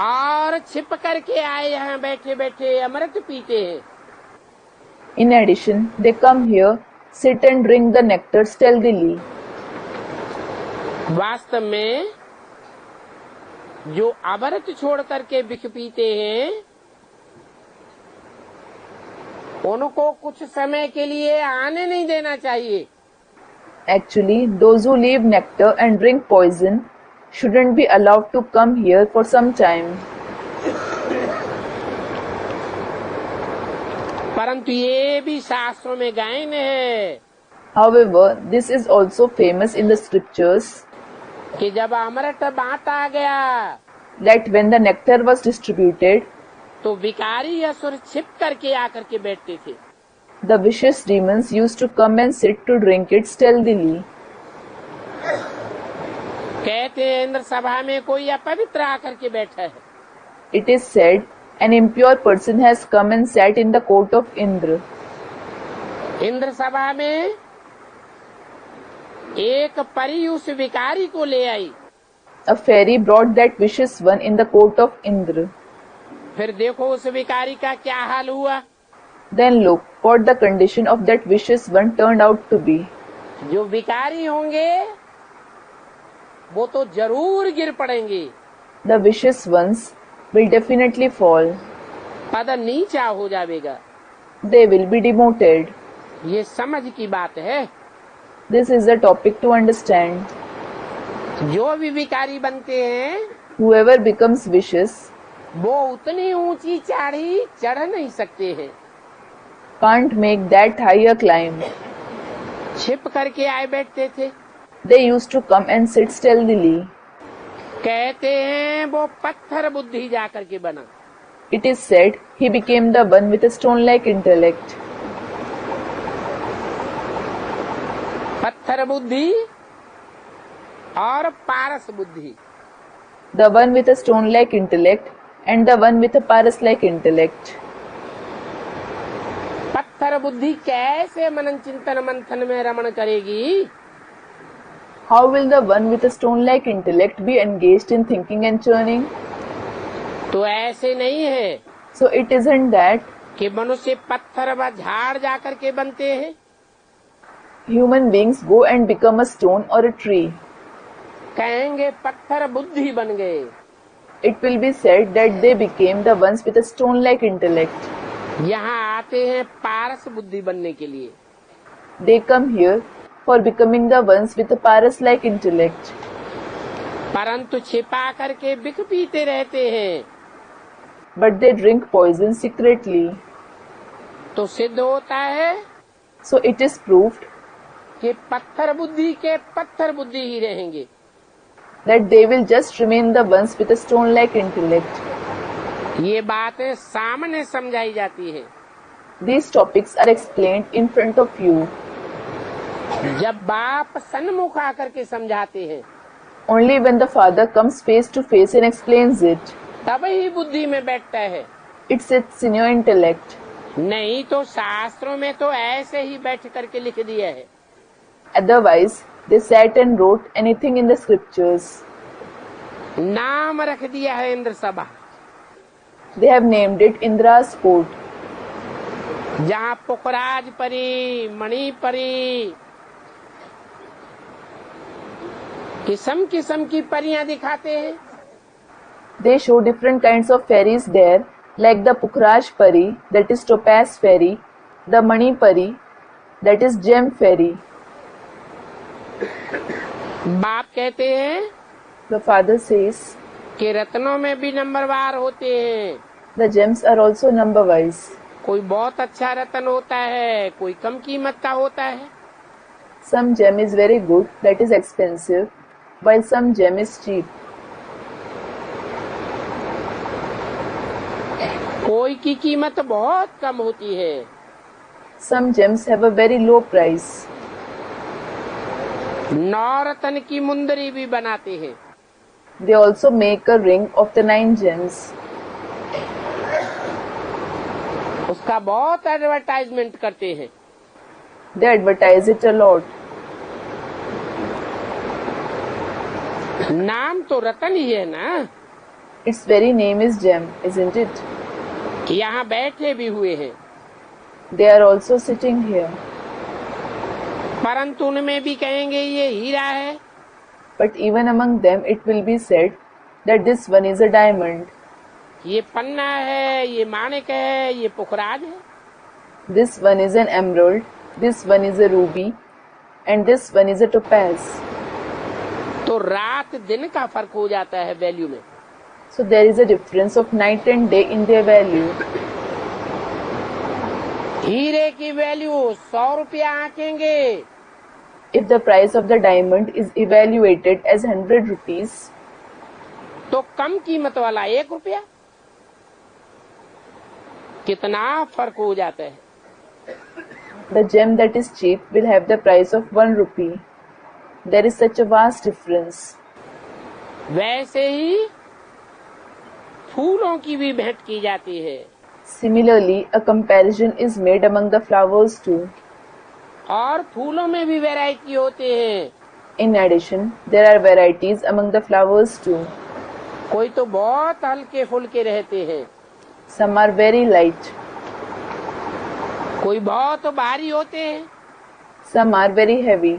और छिप करके आए यहाँ बैठे बैठे अमृत पीते हैं। In addition, they come here, sit and drink the nectar stealthily. वास्तव में जो अमृत छोड़ करके विष पीते हैं, उनको कुछ समय के लिए आने नहीं देना चाहिए। Actually, those who leave nectar and drink poison shouldn't be allowed to come here for some time. परंतु ये भी शास्त्रों में गायन है However, this is also famous in the scriptures कि जब अमृत बांटा गया that when the nectar was distributed, तो विकारी असुर छिप करके आकर के बैठते थे। the vicious demons used to come and sit to drink it stealthily. कहते हैं इंद्र सभा में कोई अपवित्र आकर के बैठा है। It is said, an impure person has come and sat in the court of Indra. Indra सभा में एक परी उस विकारी को ले आई। A fairy brought that vicious one in the court of Indra. फिर देखो उस विकारी का क्या हाल हुआ। Then look what the condition of that vicious one turned out to be. जो विकारी होंगे वो तो जरूर गिर पड़ेंगे। The vicious ones will definitely fall. पद नीचा हो जाएगा। They will be demoted. ये समझ की बात है। This is a topic to understand. जो भी विकारी बनते हैं Whoever becomes vicious वो उतनी ऊंची चढ़ी चढ़ नहीं सकते हैं। can't make that high a climb. छिप करके आए बैठते थे। They used to come and sit stealthily. कहते हैं वो पत्थर बुद्धि जाकर के बना। It is said he became the one with a stone-like intellect. पत्थर बुद्धि और पारस बुद्धि। The one with a stone-like intellect and the one with a paras-like intellect. पत्थर बुद्धि कैसे मनन चिंतन मंथन में रमण करेगी? How will the one with a stone-like intellect be engaged in thinking and churning? तो ऐसे नहीं है So it isn't that कि मनुष्य पत्थर व झाड़ जाकर के बनते हैं। human beings go and become a stone or a tree. कहेंगे पत्थर बुद्धि बन गए। It will be said that they became the ones with a stone-like intellect. यहाँ आते हैं पारस बुद्धि बनने के लिए। They come here for becoming the ones with a paras-like intellect. परंतु छिपा करके बिख पीते रहते हैं। But they drink poison secretly. तो सिद्ध होता है So it is proved कि पत्थर बुद्धि के पत्थर बुद्धि ही रहेंगे। that they will just remain the ones with a stone-like intellect. ये बातें सामने समझाई जाती है। These topics are explained in front of you. जब बाप सन्मुख आकर के समझाते हैं Only when the father comes face to face and explains it, तब ही बुद्धि में बैठता है। it sits in your intellect. नहीं तो शास्त्रों में तो ऐसे ही बैठ करके लिख दिया है। Otherwise, they sat and wrote anything in the scriptures. नाम रख दिया है इंद्र सभा। They have named it Indra's court, जहाँ पुखराज परी मणि परी किस्म किस्म की परियां दिखाते हैं। They show different kinds of fairies there, like the Pukhraj Pari, that is Topaz Fairy, the Mani Pari, that is Gem Fairy. बाप कहते हैं The father says, कि रत्नों में भी नंबरवार होते हैं। the gems are also number-wise. कोई बहुत अच्छा रत्न होता है, कोई कम कीमत का होता है। Some gem is very good, that is expensive, while some gem is cheap. कोई की कीमत बहुत कम होती है। Some gems have a very low price. नौरत्न की मुंदरी भी बनाते हैं। They also make a ring of the 9 gems. उसका बहुत एडवर्टाइजमेंट करते हैं। They advertise it a lot. नाम तो रतन ही है ना। Its very name is gem, isn't it? यहाँ बैठे भी हुए हैं, They are also sitting here. परंतु उनमें भी कहेंगे ये हीरा है। But even among them it will be said that this one is a diamond. ये पन्ना है, ये माणिक है, ये पुखराज है। This one is an emerald, this one is a ruby, and this one is a topaz. तो रात दिन का फर्क हो जाता है वैल्यू में। So there is a difference of night and day in their value. हीरे की वैल्यू 100 रुपया आंकेंगे If the price of the diamond is evaluated as 100 rupees, तो कम कीमत वाला 1 रुपया, कितना फर्क हो जाता है। the gem that is cheap will have the price of 1 rupee. There is such a vast difference. वैसे ही फूलों की भी भेंट की जाती है। Similarly, a comparison is made among the flowers too. और फूलों में भी वैरायटी होते हैं। In addition, there are varieties among the flowers too. कोई तो बहुत हल्के फुल्के रहते हैं, Some are very light, कोई बहुत भारी होते हैं, some are very heavy,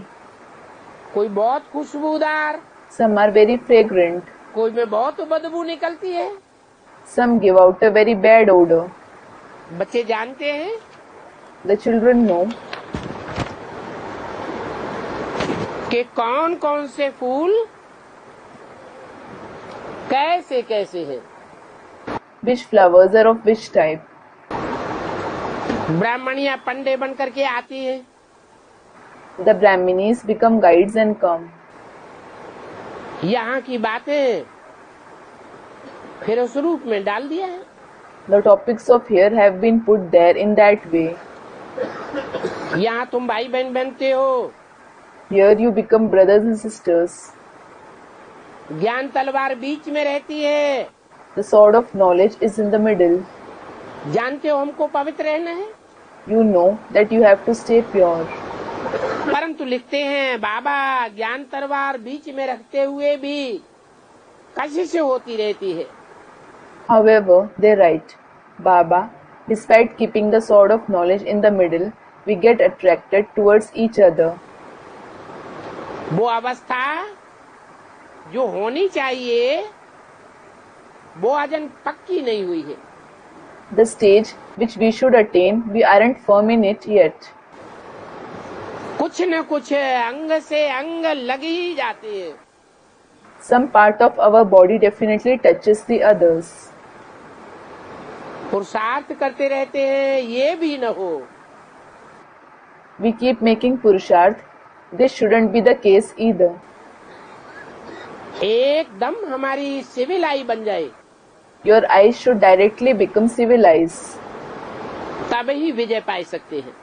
कोई बहुत खुशबूदार, some are very fragrant, कोई में बहुत बदबू निकलती है। some give out a very bad odor. बच्चे जानते हैं The children know कि कौन कौन से फूल कैसे कैसे हैं। which flowers are of which type. ब्राह्मण या पंडे बन करके आती है, The Brahminis become guides and come. यहाँ की बातें फिर उस रूप में डाल दिया है। The topics of here have been put there in that way. यहाँ तुम भाई बहन बनते हो, Here you become brothers and sisters. ज्ञान तलवार बीच में रहती है। The sword of knowledge is in the middle. जानते हो हमको पवित्र रहना है, You know that you have to stay pure. परंतु लिखते हैं बाबा ज्ञान तलवार बीच में रखते हुए भी कशिश होती रहती है। However, they write, Baba, despite keeping the sword of knowledge in the middle, we get attracted towards each other. वो अवस्था जो होनी चाहिए वो अजन पक्की नहीं हुई है। The stage which we should attain, we aren't firm in it yet. कुछ न कुछ अंग से अंग लग ही जाते हैं। Some part of our body definitely touches the others. पुरुषार्थ करते रहते हैं, ये भी न हो। We keep making purusharth. This shouldn't be the case either. एकदम हमारी सिविल आई बन जाए, Your eyes should directly become civilized. तब ही विजय पा सकते हैं।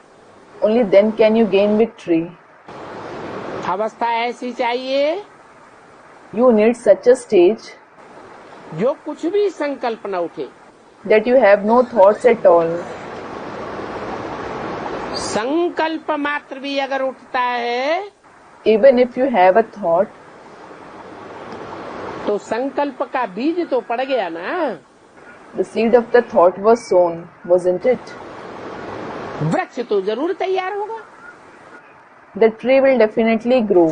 Only then can you gain victory. अवस्था ऐसी चाहिए You need such a stage जो कुछ भी संकल्प न उठे। that you have no thoughts at all. संकल्प मात्र भी अगर उठता है Even if you have a thought, तो संकल्प का बीज तो पड़ गया ना। the seed of the thought was sown, wasn't it? वृक्ष तो जरूर तैयार होगा। The tree will definitely grow.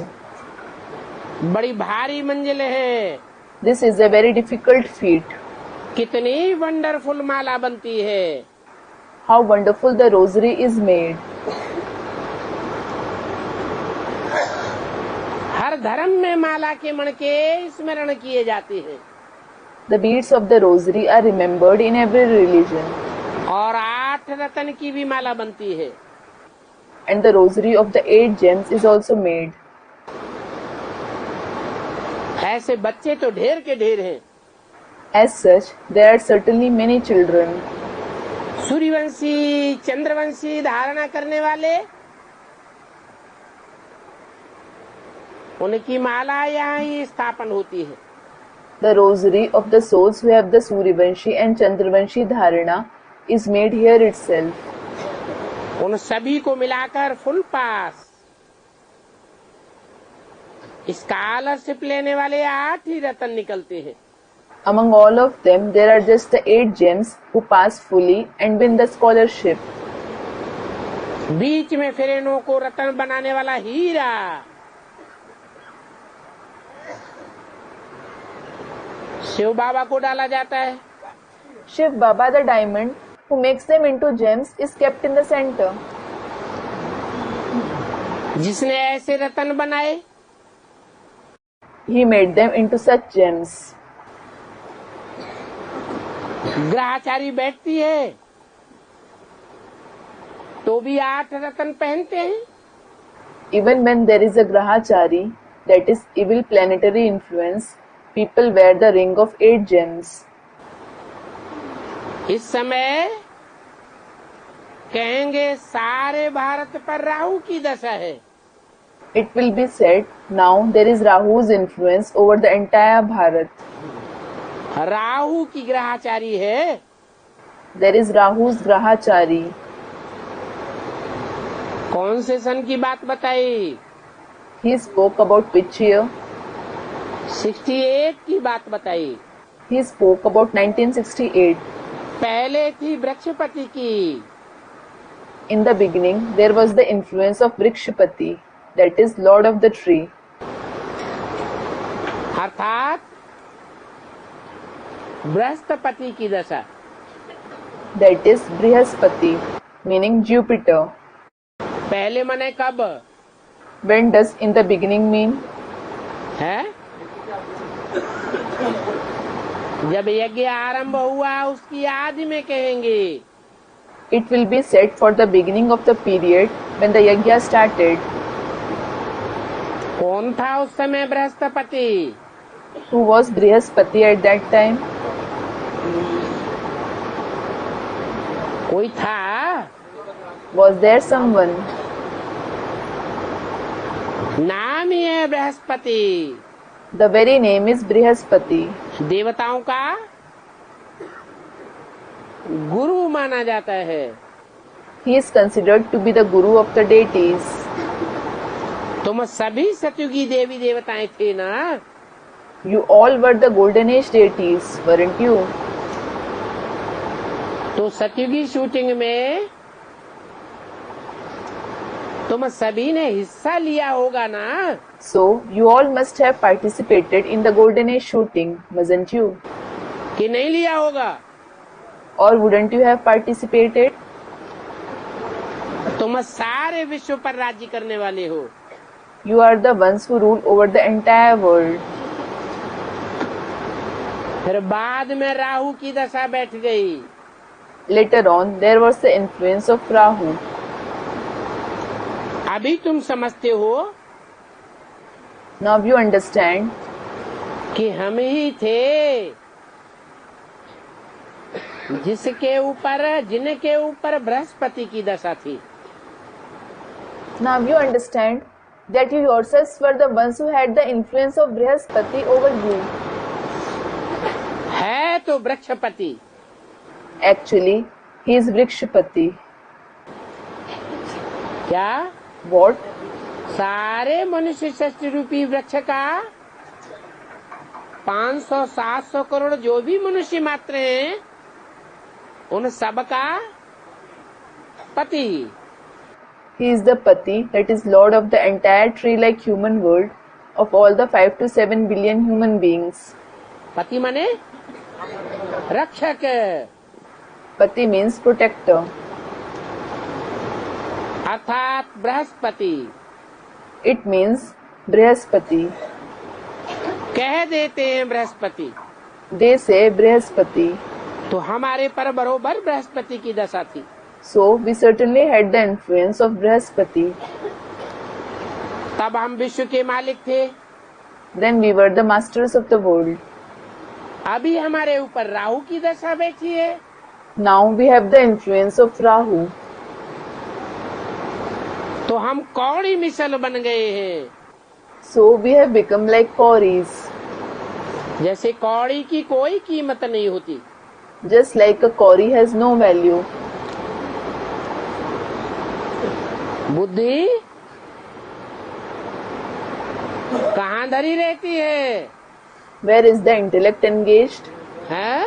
बड़ी भारी मंजिल है, This is a very difficult feat. कितनी वंडरफुल माला बनती है। How wonderful the rosary is made. हर धर्म में माला के मण के स्मरण किए जाते हैं। The beads of the rosary are remembered in every religion. और 8 रतन की भी माला बनती है। And the rosary of the 8 gems is also made. ऐसे बच्चे तो ढेर के ढेर हैं। As such, there are certainly many children. Suryavanshi Chandravanshi धारणा करने वाले, उनकी माला यहाँ ही स्थापन होती है। The rosary of the souls who have the Suryavanshi and Chandravanshi dharana is made here itself. उन सभी को मिलाकर फुल पास स्कॉलरशिप लेने वाले 8 ही रतन निकलते हैं। Among all of them, there are just the 8 gems who pass fully and win the scholarship. बीच में फिर इन्हों को रतन बनाने वाला हीरा, शिव बाबा को डाला जाता है। Shiv Baba, the diamond, who makes them into gems, is kept in the center. जिसने ऐसे रतन बनाए He made them into such gems. ग्रहाचारी बैठती है तो भी 8 रत्न पहनते हैं। Even when there is a grahachari, that is evil planetary influence, people wear the ring of 8 gems. इस समय कहेंगे सारे भारत पर राहु की दशा है। It will be said, now there is Rahu's influence over the entire Bharat. Rahu की ग्रहाचारी है। There is Rahu's grahachari. कौन से सन की बात बताई? He spoke about which year? 68 की बात बताई। He spoke about 1968. पहले थी वृक्षपति की। In the beginning, there was the influence of Vrikshapati, that is Lord of the Tree. अर्थात बृहस्पति की दशा। That is Brihaspati, meaning Jupiter. पहले मने कब When does in the beginning mean? है? जब यज्ञ आरंभ हुआ उसकी आदि में कहेंगे। It will be said for the beginning of the period when the yajna started. कौन था उस समय Brihaspati? Who was Brihaspati at that time? कोई था? Was there someone? नाम ही है Brihaspati. The very name is Brihaspati. देवताओं का गुरु माना जाता है। He is considered to be the guru of the deities. तुम सभी सतयुगी देवी देवताएं थे ना? You all were the golden age deities, weren't you? तो सतयुगी शूटिंग में तुम सभी ने हिस्सा लिया होगा ना? So, you all must have participated in the golden age shooting, mustn't you? कि नहीं लिया होगा? Or wouldn't you have participated? तुम सारे विश्व पर राज्य करने वाले हो। You are the ones who rule over the entire world. फिर बाद में राहु की दशा बैठ गई। Later on, there was the influence of Rahu. अभी तुम समझते हो Now you understand कि हम ही थे जिनके ऊपर बृहस्पति की दशा थी। Now you understand that you yourselves were the ones who had the influence of Brihaspati over you. है तो वृक्षपति। Actually, he is Vrikshapati. क्या? What? सारे मनुष्य सृष्टि रूपी वृक्ष का 500-700 करोड़ जो भी मनुष्य मात्र हैं उन सब का पति। He is the Pati, that is Lord of the entire tree-like human world of all the 5 to 7 billion human beings. पति माने रक्षक। Pati means protector. अर्थात बृहस्पति। It means Brihaspati. कह देते हैं बृहस्पति। They say Brihaspati. तो हमारे पर बरोबर बृहस्पति की दशा थी। So we certainly had the influence of Brihaspati. तब हम विश्व के मालिक थे। Then we were the masters of the world. अभी हमारे ऊपर राहु की दशा बैठी है। Now we have the influence of Rahu. तो हम कौड़ी मिसल बन गए हैं। So we have become like kauris. जैसे कौड़ी की कोई कीमत नहीं होती। Just like a kauri has no value. बुद्धि कहाँ धरी रहती है? Where is the intellect engaged? है?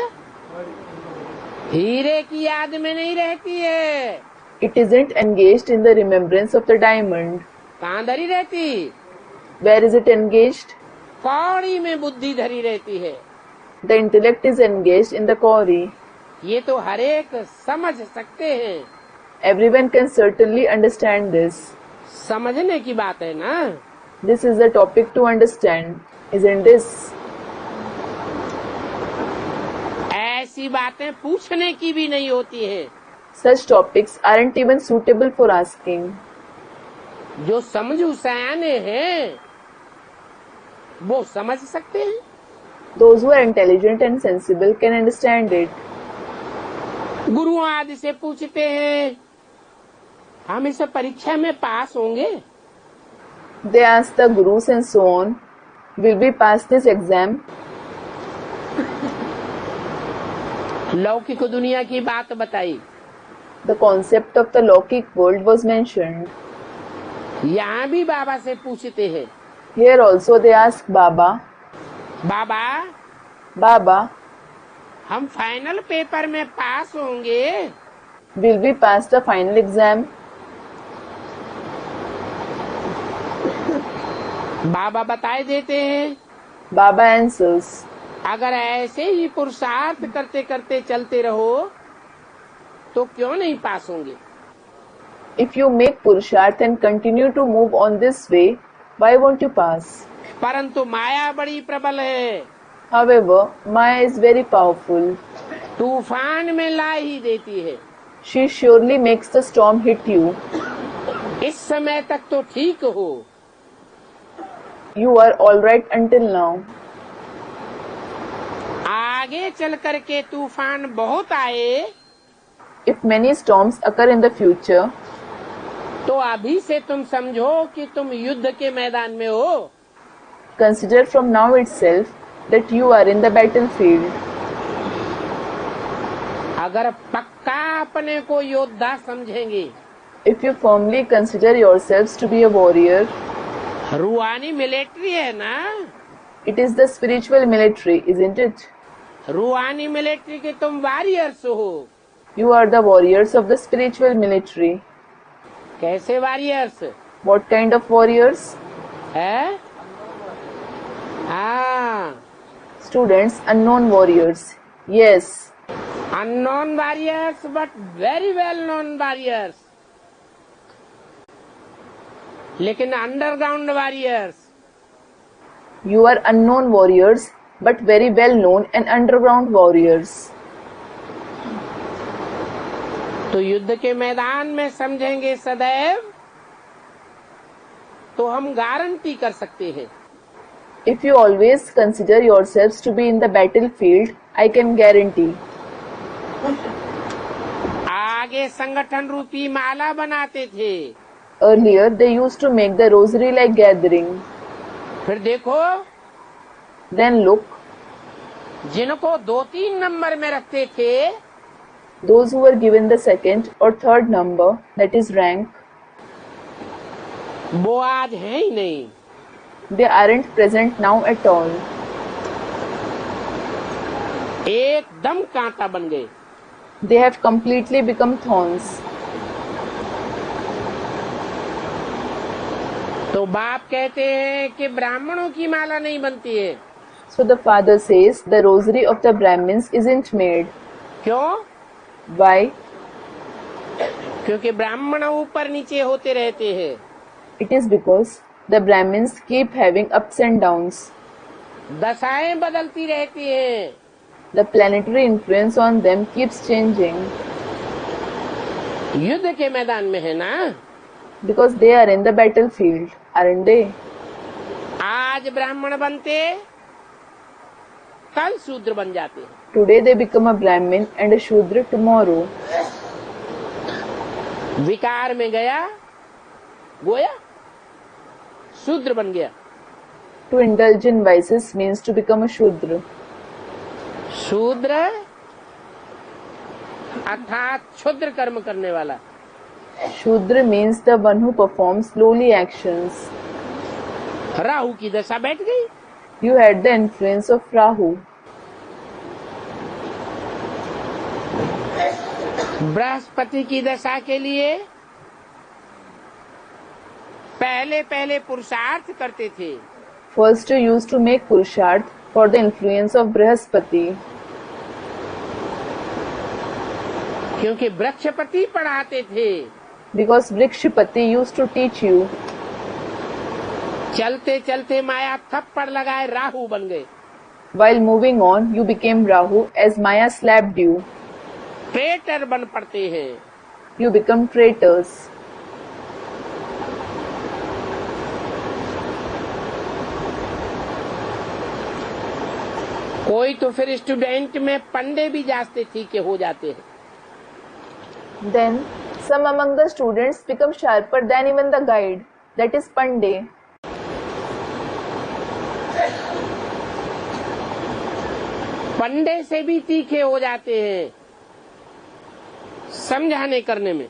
हीरे की याद में नहीं रहती है। It isn't engaged in the remembrance of the diamond. कहाँ धरी रहती? Where is it engaged? कौड़ी में बुद्धि धरी रहती है। The intellect is engaged in the kauri. ये तो हर एक समझ सकते हैं। Everyone can certainly understand this. समझने की बात है ना। This is the topic to understand. Isn't this? ऐसी बातें पूछने की भी नहीं होती हैं। Such topics aren't even suitable for asking. जो समझू सयाने हैं वो समझ सकते हैं। Those who are intelligent and sensible can understand it. गुरुओं आदि से पूछते हैं हम इस परीक्षा में पास होंगे? They ask the gurus and so on, will we pass this exam? लौकिक दुनिया की बात बताई। The concept of the Lokik world was mentioned. यहाँ भी बाबा से पूछते हैं Here also they ask Baba, Baba Baba, हम फाइनल पेपर में पास होंगे? will we pass the final exam? बाबा बताए देते हैं Baba answers, अगर ऐसे ही पुरुषार्थ करते करते चलते रहो तो क्यों नहीं पास होंगे? if you make Purusharth and continue to move on this way, why won't you pass? परंतु माया बड़ी प्रबल है, However, Maya is very powerful. तूफान में ला ही देती है। She surely makes the storm hit you. इस समय तक तो ठीक हो, You are alright until now. आगे चल करके तूफान बहुत आए If many storms occur in the future, तो अभी से तुम समझो कि तुम युद्ध के मैदान में हो। consider from now itself that you are in the battlefield. अगर पक्का अपने को योद्धा समझेंगे, If you firmly consider yourselves to be a warrior, रूहानी मिलिट्री है ना, it is the spiritual military, isn't it? रूहानी मिलिट्री के तुम वॉरियर्स हो। You are the warriors of the spiritual military. कैसे warriors What kind of warriors? है? हाँ, Students, unknown warriors. Yes, unknown warriors but very well known warriors, लेकिन underground warriors. you are unknown warriors, but very well known and underground warriors. तो युद्ध के मैदान में समझेंगे सदैव तो हम गारंटी कर सकते हैं। If you always consider yourselves to be in the battlefield, I can guarantee. आगे संगठन रूपी माला बनाते थे, Earlier, they used to make the rosary like gathering. फिर देखो Then look, जिनको 2-3 नंबर में रखते थे those who were given the second or third number, that is rank, वो आज है ही नहीं। they aren't present now at all. एकदम कांटा बन गए। They have completely become thorns. तो बाप कहते हैं कि ब्राह्मणों की माला नहीं बनती है। So the father says the rosary of the Brahmins isn't made. क्यों? Why? क्योंकि ब्राह्मण ऊपर नीचे होते रहते हैं। It is because the Brahmins keep having ups and downs. दशाएं बदलती रहती हैं। The planetary influence on them keeps changing युद्ध के मैदान में है ना। because they are in the battlefield, aren't they? आज ब्राह्मण बनते कल शूद्र बन जाते हैं। Today they become a Brahmin and a Shudra tomorrow. विकार में गया गोया शूद्र बन गया। To indulge in vices means to become a Shudra. शूद्र अर्थात क्षुद्र कर्म करने वाला। Shudra means the one who performs lowly actions. Rahu की दशा बैठ गई। You had the influence of Rahu. Brihaspati की दशा के लिए पहले पहले पुरुषार्थ करते थे। First you used to make Purusharth for the influence of Brihaspati. क्योंकि वृक्षपति पढ़ाते थे। Because Vrikshapati used to teach you. चलते चलते माया थप्पड़ लगाए राहु बन गए। While moving on, you became Rahu as Maya slapped you. Traitor बन पड़ते हैं। You become traitors. कोई तो फिर स्टूडेंट में पंडे भी जाते तीखे हो जाते हैं। Then, some among the students become sharper than even the guide, that is Pandey. पंडे से भी तीखे हो जाते हैं समझाने करने में।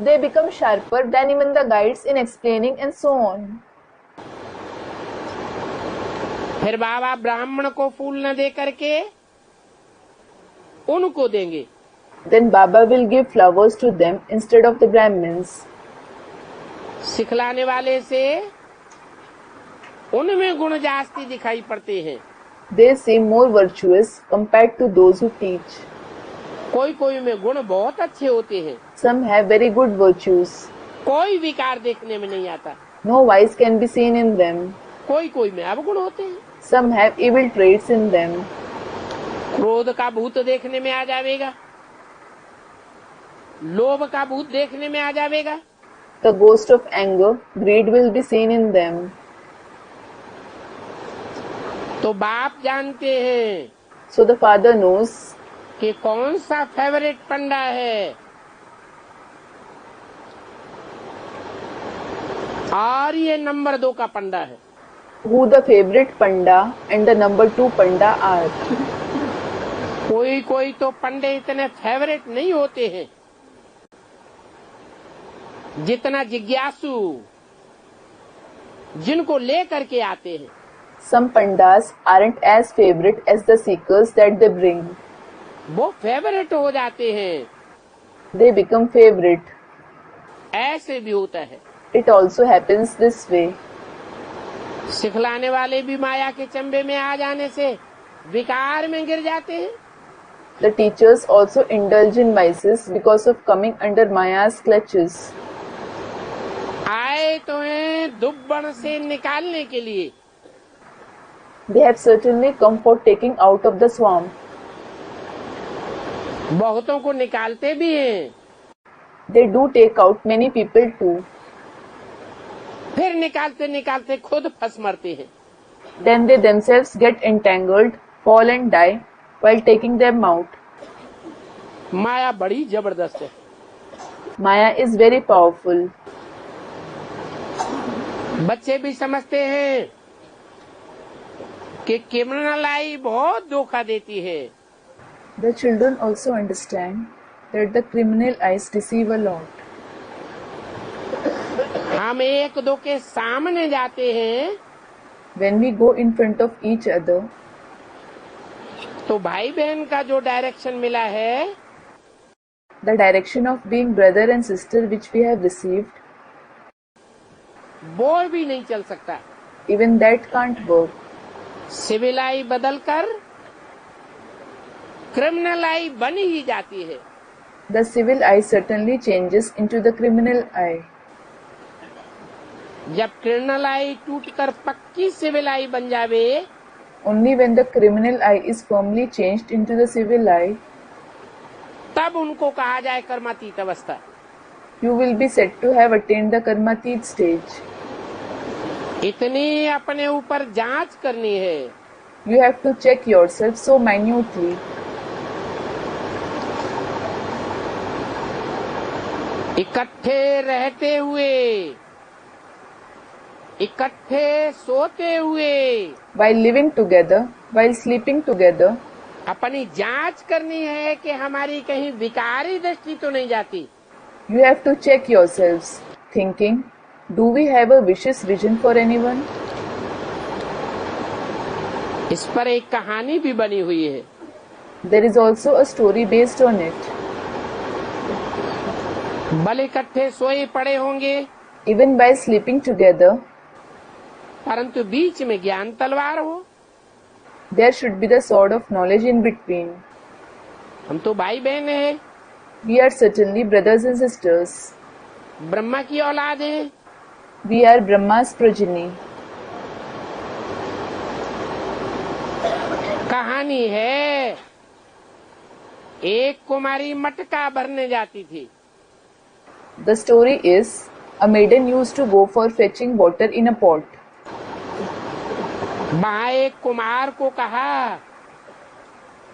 They become sharper than even the guides in explaining and so on. फिर बाबा ब्राह्मण को फूल न दे करके उनको देंगे। Then Baba will give flowers to them instead of the Brahmins. सिखलाने वाले से उनमें गुण जास्ती दिखाई पड़ते हैं। They seem more virtuous compared to those who teach. कोई कोई में गुण बहुत अच्छे होते हैं। Some have very good virtues. कोई विकार देखने में नहीं आता। No vice can be seen in them. कोई कोई में अवगुण होते हैं। Some have evil traits in them. क्रोध का भूत देखने में आ जाएगा, लोभ का भूत देखने में आ जाएगा। The ghost of anger, greed will be seen in them. तो बाप जानते हैं So the father knows कि कौन सा फेवरेट पंडा है और ये नंबर 2 का पंडा है। who the favorite Panda and the number 2 Panda are. कोई कोई तो पंडे इतने फेवरेट नहीं होते हैं जितना जिज्ञासु जिनको ले करके आते हैं। Some Pandas aren't as favorite as the seekers that they bring. वो फेवरेट हो जाते हैं। They become favorite. ऐसे भी होता है। It also happens this way. सिखलाने वाले भी माया के चंबे में आ जाने से विकार में गिर जाते हैं। The teachers also indulge in vices because of coming under Maya's clutches. आए तो हैं दुब्बन से निकालने के लिए। They have certainly come for taking out of the swamp. बहुतों को निकालते भी हैं। They do take out many people too. फिर निकालते निकालते खुद फंस मरते हैं। Then they themselves get entangled, fall and die while taking them out. माया बड़ी जबरदस्त है। Maya is very powerful. बच्चे भी समझते हैं कि क्रिमिनल आई बहुत धोखा देती है। The children also understand that the criminal eyes deceive a lot. हम एक दो के सामने जाते हैं When we go in front of each other, तो भाई बहन का जो डायरेक्शन मिला है the direction of being brother and sister which we have received, वो भी नहीं चल सकता। even that can't work. Civil eye बदलकर क्रिमिनल आई बनी ही जाती है। The civil eye certainly changes into the criminal eye. जब क्रिमिनल आई टूटकर पक्की सिविल आई बन जावे Only when the criminal eye is firmly changed into the civil eye, तब उनको कहा जाए कर्मातीत अवस्था। you will be said to have attained the karmatit stage. इतनी अपने ऊपर जांच करनी है। You have to check yourself so minutely. इकट्ठे रहते हुए, इकट्ठे सोते हुए While living together, while sleeping together, अपनी जांच करनी है कि हमारी कहीं विकारी दृष्टि तो नहीं जाती। you have to check yourselves, thinking, do we have a vicious vision for anyone? इस पर एक कहानी भी बनी हुई है। There is also a story based on it. भले इकट्ठे सोए पड़े होंगे Even by sleeping together, परंतु बीच में ज्ञान तलवार हो। there should be the sword of knowledge in between. हम तो भाई बहन हैं, We are certainly brothers and sisters. Brahma की औलाद हैं। We are Brahma's progeny. कहानी है, एक कुमारी मटका भरने जाती थी। The story is, a maiden used to go for fetching water in a pot. वहाँ एक कुमार को कहा,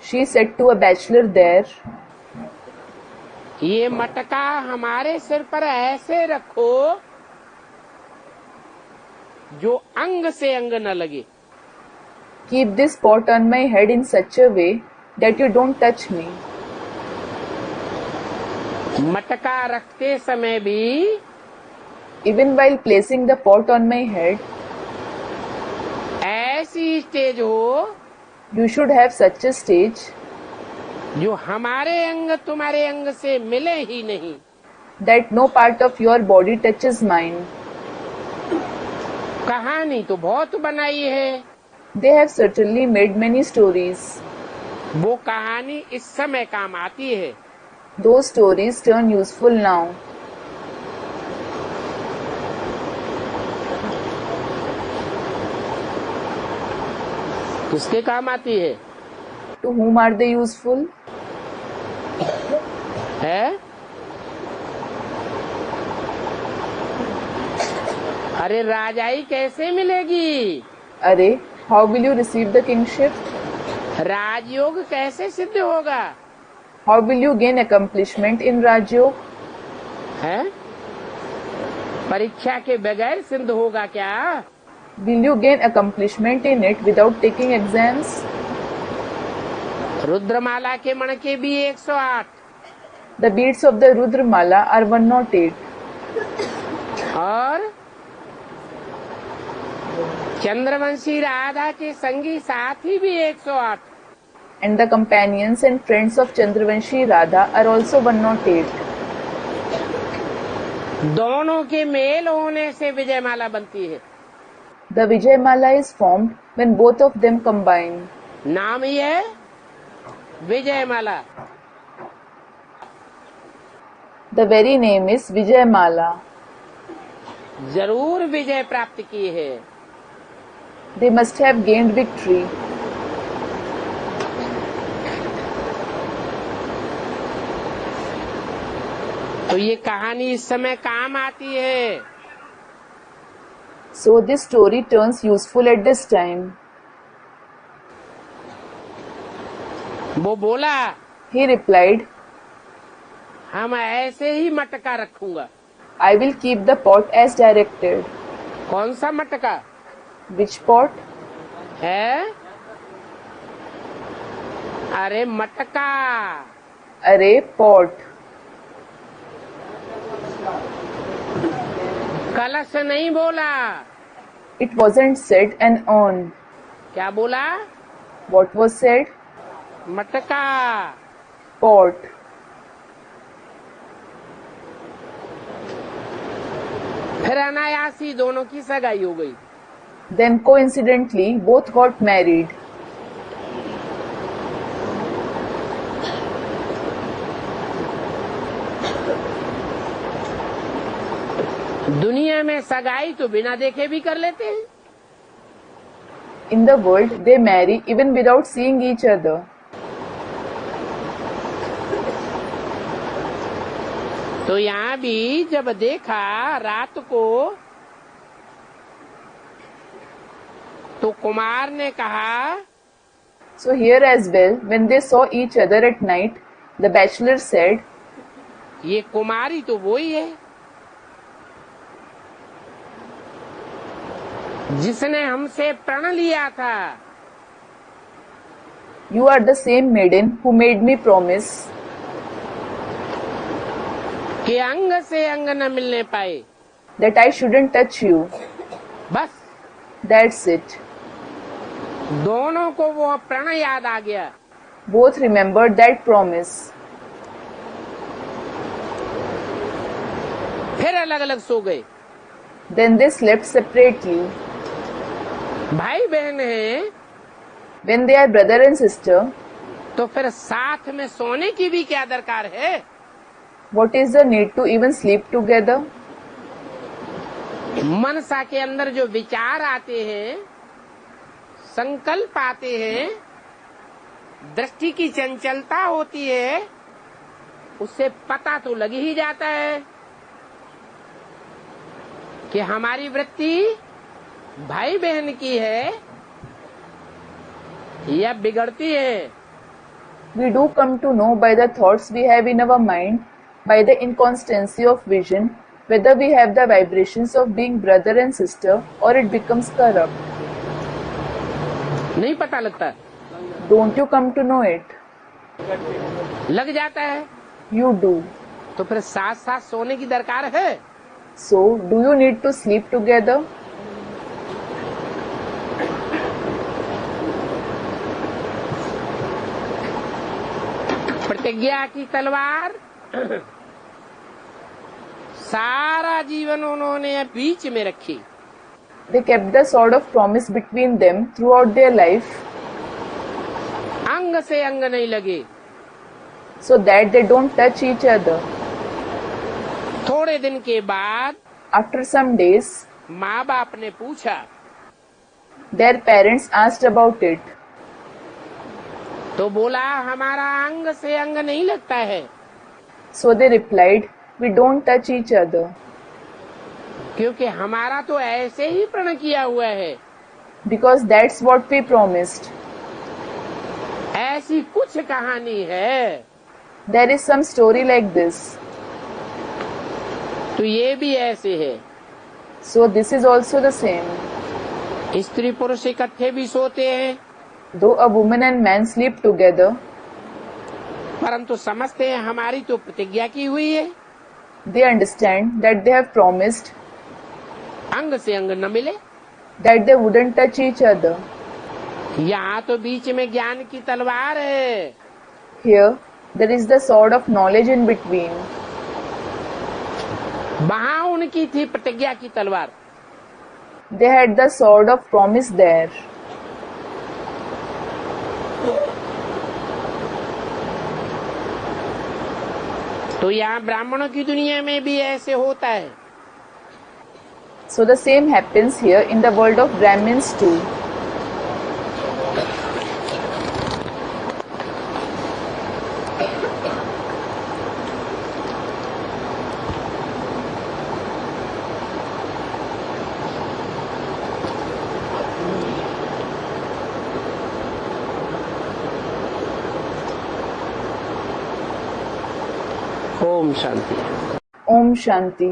She said to a bachelor there, ये मटका हमारे सिर पर ऐसे रखो जो अंग से अंग न लगे। keep this pot on my head in such a way that you don't touch me. मटका रखते समय भी Even while placing the pot on my head, ऐसी स्टेज हो you should have such a stage जो हमारे अंग तुम्हारे अंग से मिले ही नहीं। that no part of your body touches mine. कहानी तो बहुत बनाई है, They have certainly made many stories. वो कहानी इस समय काम आती है। Those stories turn useful now. किसके काम आती है? To whom are they useful? है? अरे राजाई कैसे मिलेगी? Arey, how will you receive the kingship? राजयोग कैसे सिद्ध होगा? How will you gain accomplishment in Rajyog? है? परीक्षा के बगैर सिद्ध होगा क्या? Will you gain accomplishment in it without taking exams? रुद्रमाला के मणके भी 108 The beads of the Rudramala are 108. और चंद्रवंशी राधा के संगी साथी भी 108। And the companions and friends of Chandravanshi Radha are also 108. दोनों के मेल होने से विजयमाला बनती है। The Vijayamala is formed when both of them combine. नाम ही है Vijayamala. The very name is Vijayamala. जरूर विजय प्राप्त की है। They must have gained victory. तो ये कहानी इस समय काम आती है। So this story turns useful at this time. वो बोला, He replied, हम ऐसे ही मटका रखूंगा। I will keep the pot as directed. कौन सा मटका Which pot? है? अरे मटका, Arey, pot. कलश नहीं बोला। It wasn't said an urn. क्या बोला? What was said? मटका। Pot. फिर अनायासी दोनों की सगाई हो गई। Then coincidentally, both got married. दुनिया में सगाई तो बिना देखे भी कर लेते हैं। In the world, they marry even without seeing each other. तो यहाँ भी जब देखा रात को, तो कुमार ने कहा, So here as well, when they saw each other at night, the bachelor said, ये कुमारी तो वो ही है जिसने हमसे प्रण लिया था। You are the same maiden who made me promise कि अंग से अंग न मिलने पाए। that I shouldn't touch you. बस That's it. दोनों को वो प्रण याद आ गया। Both remembered that promise. फिर अलग अलग सो गए। Then they slept separately. भाई बहन हैं When they are brother and sister, तो फिर साथ में सोने की भी क्या दरकार है? what is the need to even sleep together? मनसा के अंदर जो विचार आते हैं, संकल्प आते हैं, दृष्टि की चंचलता होती है, उससे पता तो लग ही जाता है कि हमारी वृत्ति भाई बहन की है या बिगड़ती है। We do come to know by the thoughts we have in our mind, by the inconstancy of vision, whether we have the vibrations of being brother and sister or it becomes corrupt. नहीं पता लगता, Don't you come to know it? लग जाता है। You do. तो फिर साथ साथ सोने की दरकार है। So, do you need to sleep together? प्रतिज्ञा की तलवार सारा जीवन उन्होंने बीच में रखी। They kept the sword of promise between them throughout their life, अंग से अंग नहीं लगे। so that they don't touch each other. थोड़े दिन के बाद After some days, माँ बाप ने पूछा, their parents asked about it. तो बोला हमारा अंग से अंग नहीं लगता है। So they replied, we don't touch each other. क्योंकि हमारा तो ऐसे ही प्रण किया हुआ है। Because that's what we promised. ऐसी कुछ कहानी है। There is some story like this. तो ये भी ऐसे है। So this is also the same. स्त्री पुरुष इकट्ठे भी सोते हैं, Though a woman and man sleep together, परंतु समझते हैं हमारी तो प्रतिज्ञा की हुई है, they understand that they have promised अंग से अंग न मिले। that they wouldn't touch each other. यहाँ तो बीच में ज्ञान की तलवार है। Here, there is the sword of knowledge in between. वहाँ उनकी थी प्रतिज्ञा की तलवार। They had the sword of promise there. तो यहाँ ब्राह्मणों की दुनिया में भी ऐसे होता है। So the same happens here in the world of Brahmins too. Om Shanti. Om Shanti.